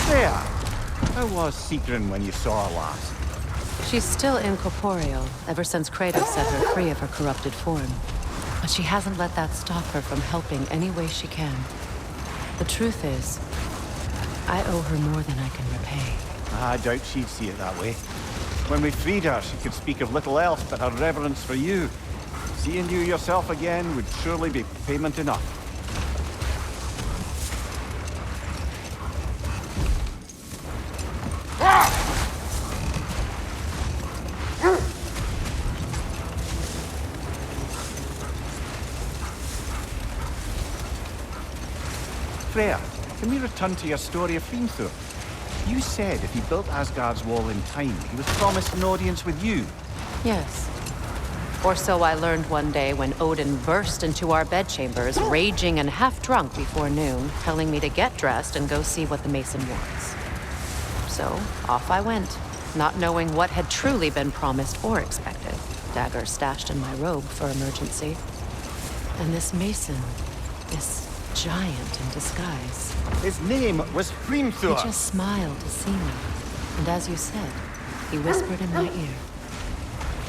There! How was Seegrin when you saw her last? She's still incorporeal, ever since Kratos set her free of her corrupted form. But she hasn't let that stop her from helping any way she can. The truth is, I owe her more than I can repay. I doubt she'd see it that way. When we freed her, she could speak of little else but her reverence for you. Seeing you yourself again would surely be payment enough. Freya, can we return to your story of Hrimthur? You said if he built Asgard's wall in time, he was promised an audience with you. Yes. Or so I learned one day when Odin burst into our bedchambers, raging and half-drunk before noon, telling me to get dressed and go see what the mason wants. So, off I went, not knowing what had truly been promised or expected. Dagger stashed in my robe for emergency. And this mason, this giant in disguise. His name was Hrimthur. He just smiled to see me. And as you said, he whispered in my ear.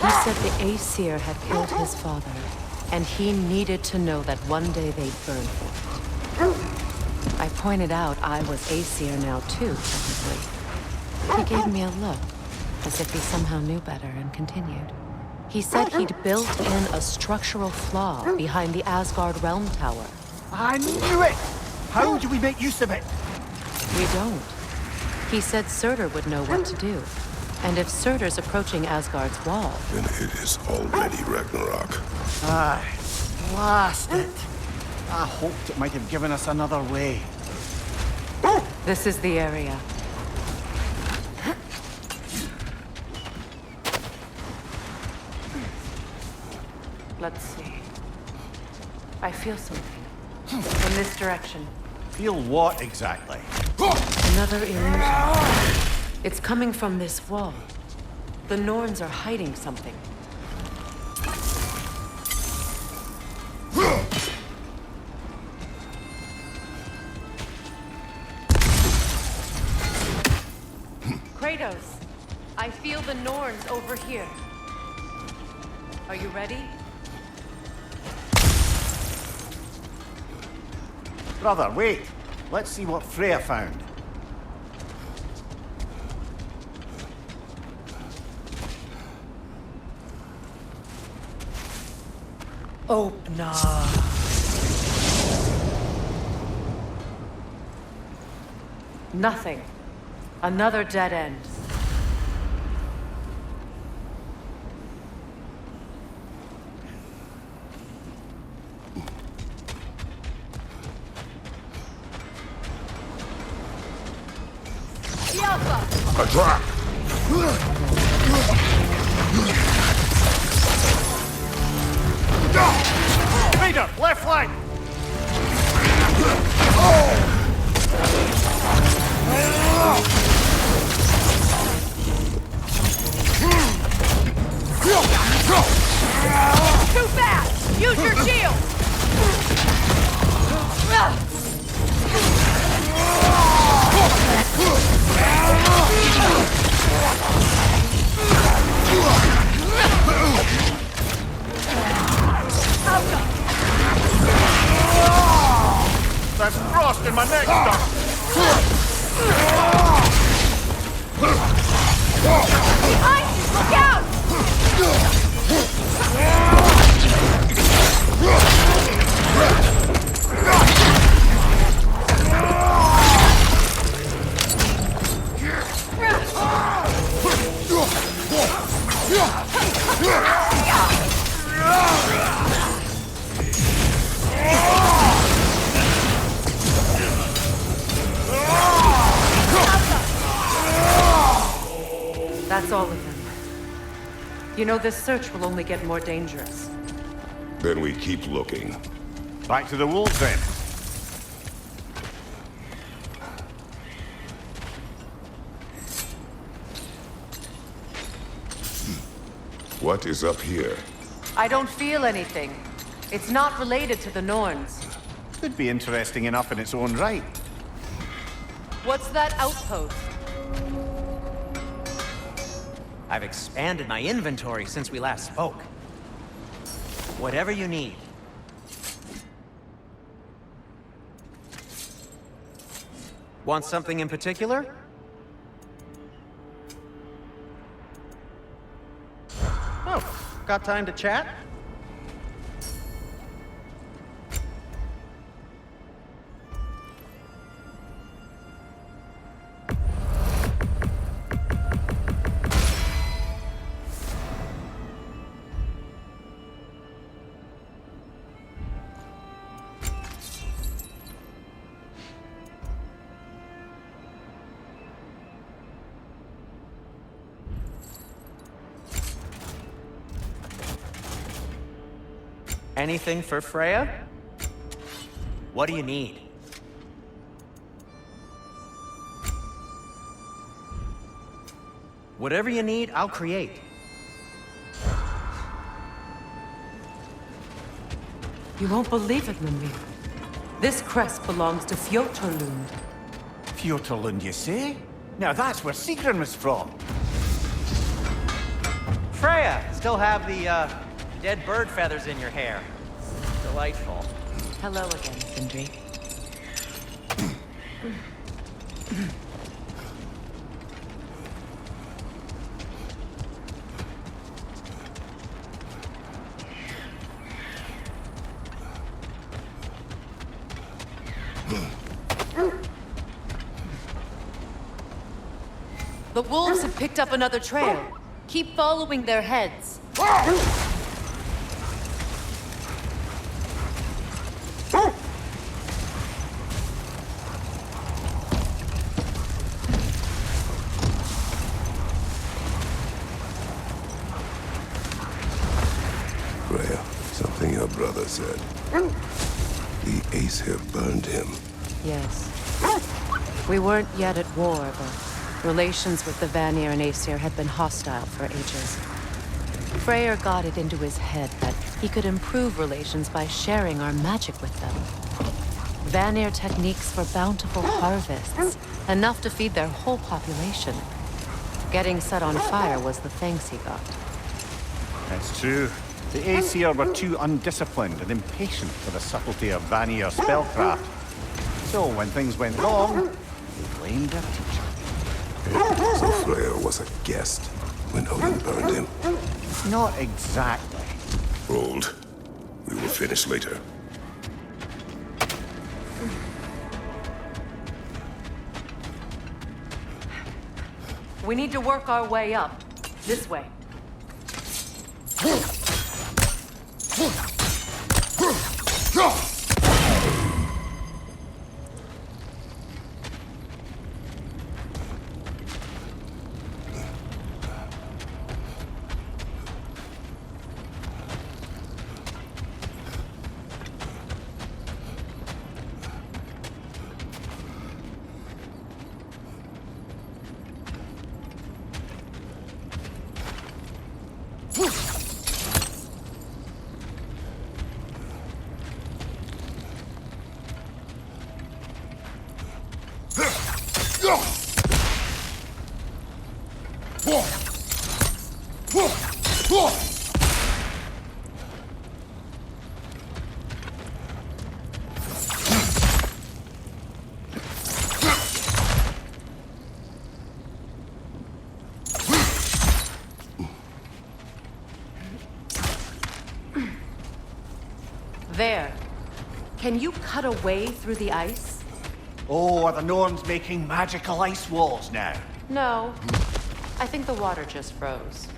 He said the Aesir had killed his father, and he needed to know that one day they'd burn for it. I pointed out I was Aesir now too, technically. He gave me a look, as if he somehow knew better, and continued. He said he'd built in a structural flaw behind the Asgard Realm Tower. I knew it! How do we make use of it? We don't. He said Surtur would know what to do. And if Surtur's approaching Asgard's wall... Then it is already Ragnarok. Aye, blast it. I hoped it might have given us another way. This is the area. Let's see. I feel something. In this direction. Feel what exactly? Another illusion. It's coming from this wall. The Norns are hiding something. Kratos, I feel the Norns over here. Are you ready? Brother, wait. Let's see what Freya found. Oh, no. Nothing. Another dead end. A trap! Leader, left flank! Too fast! Use your shield! That's frost in my neck, Doc! Behind you! Look out! That's all of them. You know, this search will only get more dangerous. Then we keep looking. Back to the wolves, then. What is up here? I don't feel anything. It's not related to the Norns. Could be interesting enough in its own right. What's that outpost? I've expanded my inventory since we last spoke. Whatever you need. Want something in particular? Oh, got time to chat? Anything for Freya? What do you need? Whatever you need, I'll create. You won't believe it, Mimir. This crest belongs to Fjotorlund. Fjotorlund, you say? Now that's where Sigrun was from. Freya, still have the dead bird feathers in your hair. Delightful. Hello again, Sindri. The wolves have picked up another trail. Keep following their heads. Freya, something your brother said. The Aesir burned him. Yes. We weren't yet at war, but relations with the Vanir and Aesir had been hostile for ages. Freyr got it into his head that he could improve relations by sharing our magic with them. Vanir techniques for bountiful harvests, enough to feed their whole population. Getting set on fire was the thanks he got. That's true. The Aesir were too undisciplined and impatient for the subtlety of Vanir spellcraft. So when things went wrong, they blamed their teacher. So Freyr was a guest when Odin burned him? Not exactly. Hold. We will finish later. We need to work our way up. This way. There. Can you cut a way through the ice? Oh, are the Norns making magical ice walls now? No. I think the water just froze.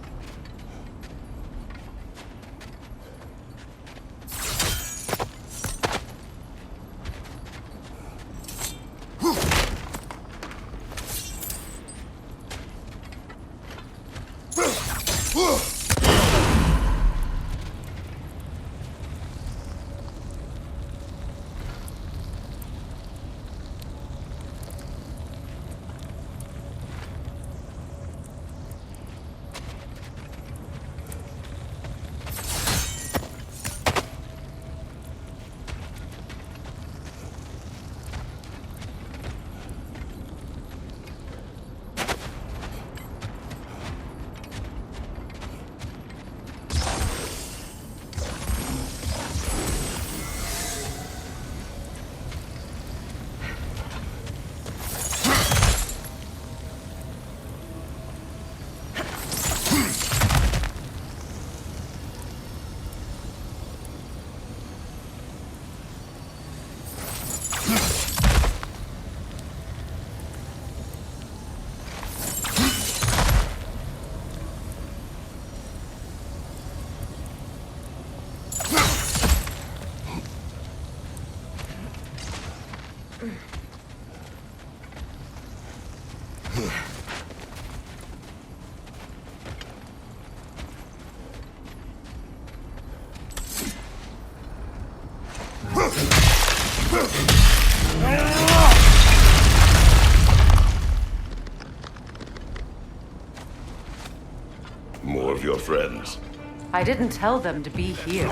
More of your friends. I didn't tell them to be here.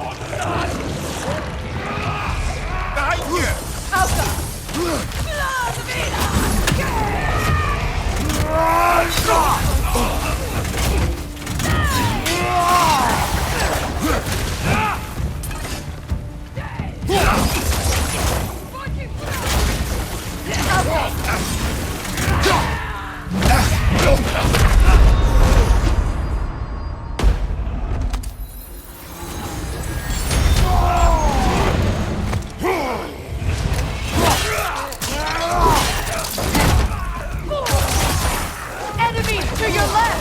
Enemy to your left!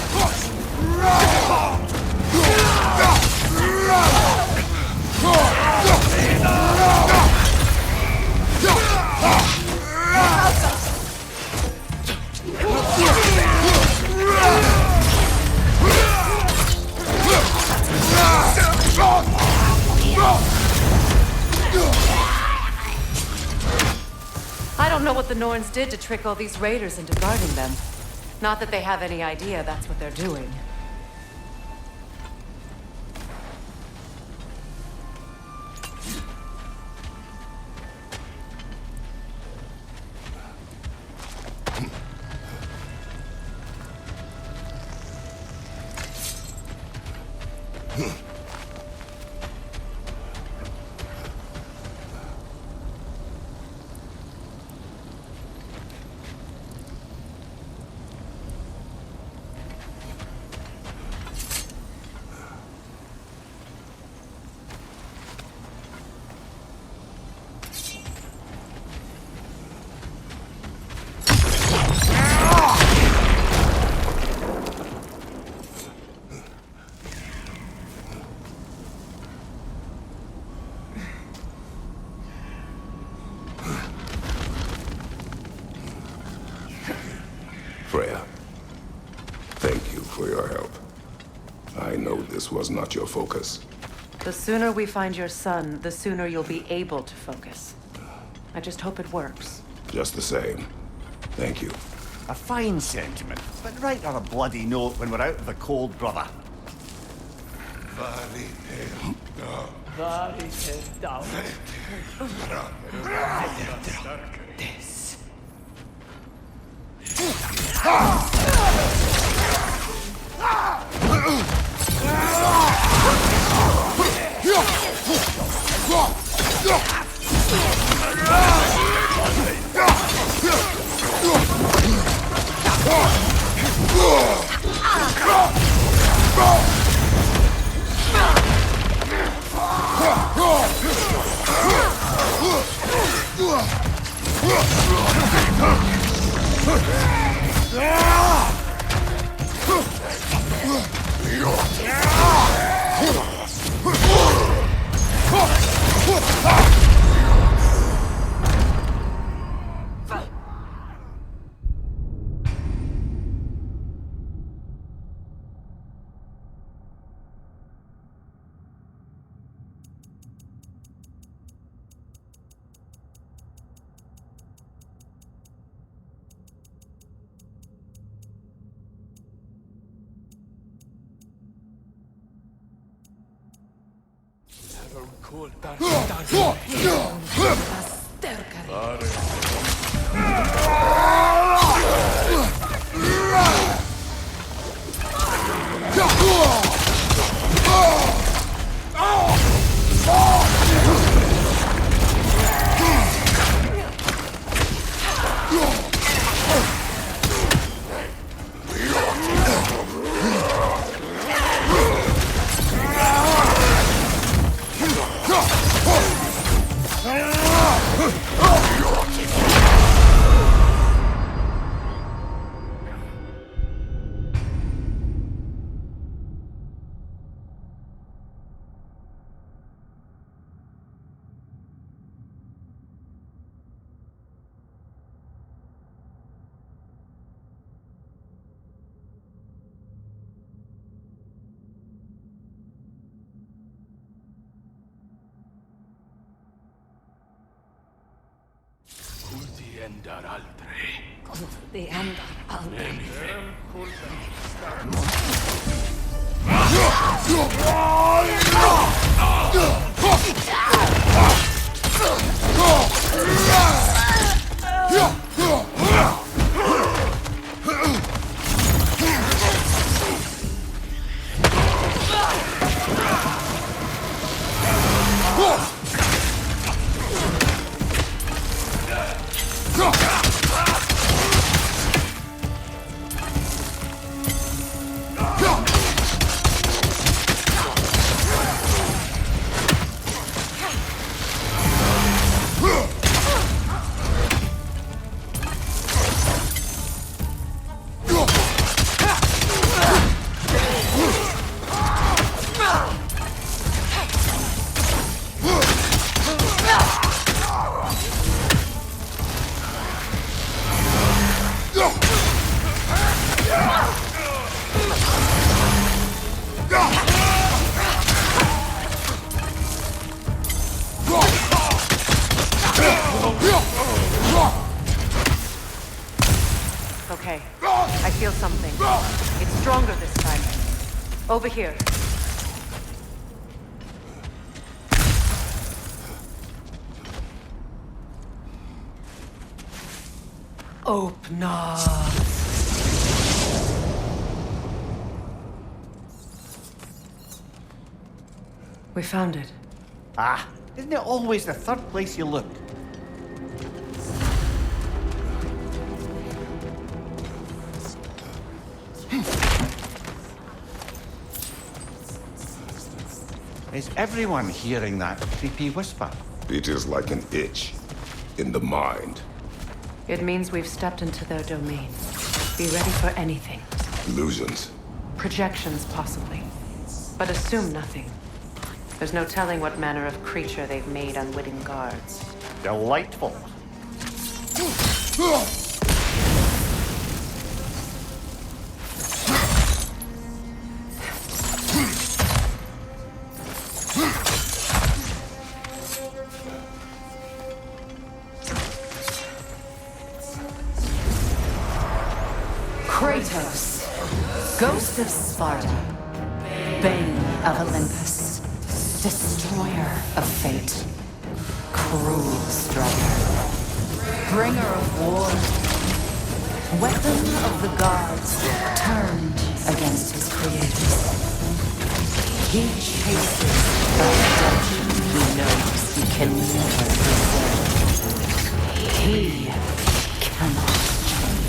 I don't know what the Norns did to trick all these raiders into guarding them. Not that they have any idea that's what they're doing. Freya, thank you for your help. I know this was not your focus. The sooner we find your son, the sooner you'll be able to focus. I just hope it works. Just the same, thank you. A fine sentiment, but write on a bloody note when we're out of the cold, brother. It's stronger this time. Over here. Open up. We found it. Ah, isn't it always the third place you look? Is everyone hearing that creepy whisper? It is like an itch in the mind. It means we've stepped into their domain. Be ready for anything. Illusions. Projections, possibly. But assume nothing. There's no telling what manner of creature they've made unwitting guards. Delightful. Kratos, ghost of Sparta, bane of Olympus, destroyer of fate, cruel striker, bringer of war, weapon of the gods turned against his creators. He chases the redemption he knows he can never deserve. He cannot change.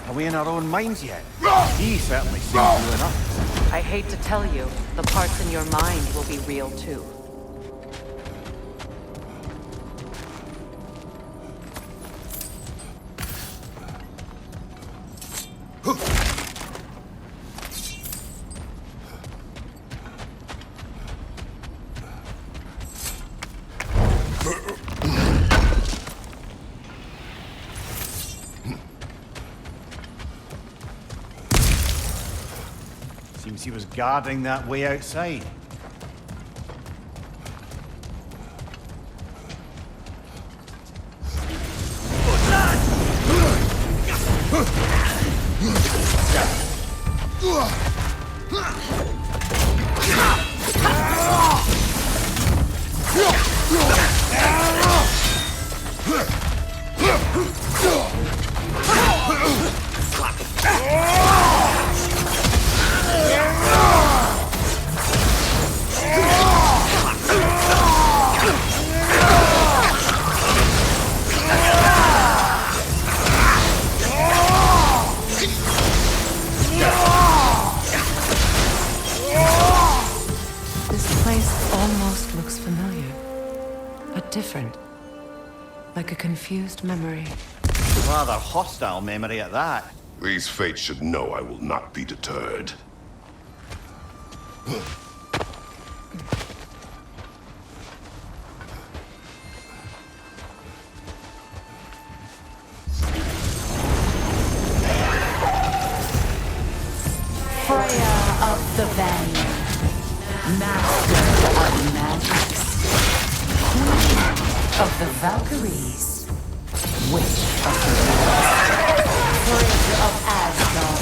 Are we in our own minds yet? He certainly seems real enough. I hate to tell you, the parts in your mind will be real too. Seems he was guarding that way outside. Different. Like a confused memory. Rather hostile memory at that. These fates should know I will not be deterred. Master of magics. Queen of the Valkyries. Witch of the Woods. Bridge of Asgard.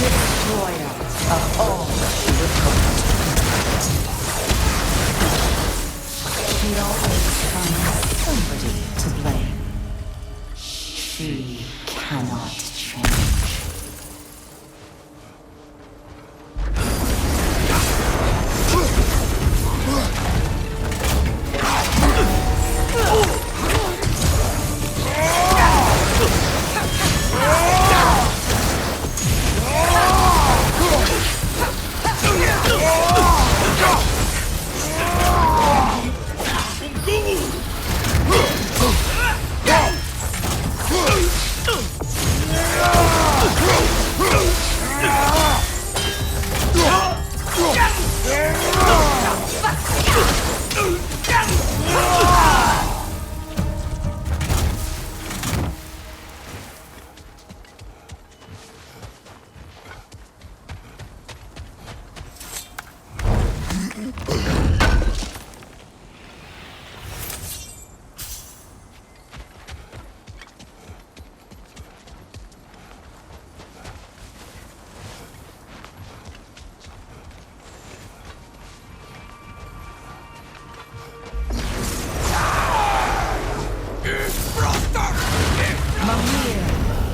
Destroyer of all she would hope to protect. She always finds somebody to blame. She cannot change.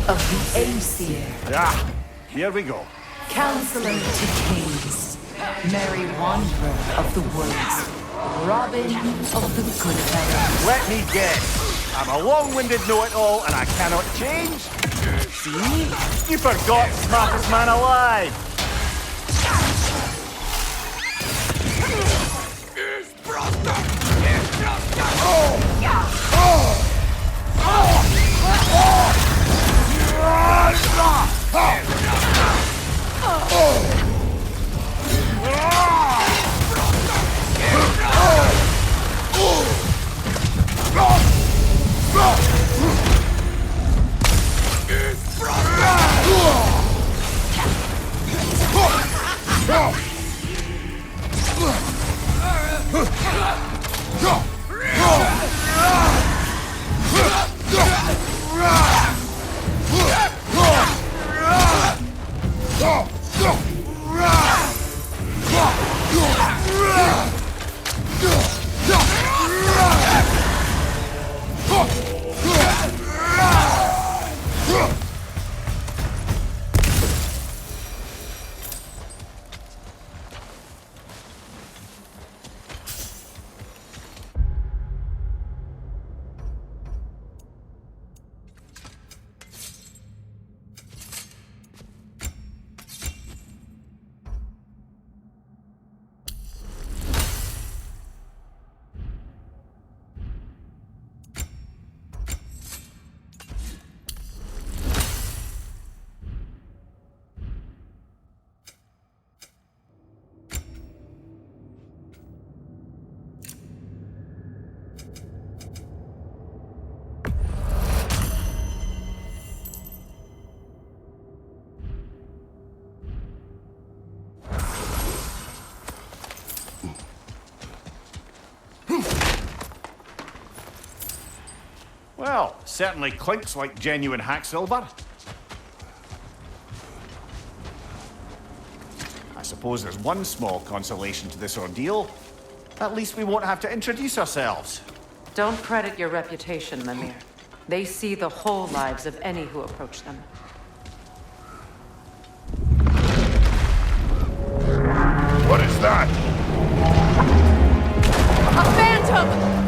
Of the Aesir. Ah, here we go. Counselor to Kings. Merry Wanderer of the Woods. Robin of the Good Feather. Let me guess. I'm a long-winded know-it-all and I cannot change? See? You forgot smartest man alive. Well, certainly clinks like genuine hack silver. I suppose there's one small consolation to this ordeal. At least we won't have to introduce ourselves. Don't credit your reputation, Mimir. They see the whole lives of any who approach them. What is that? A phantom!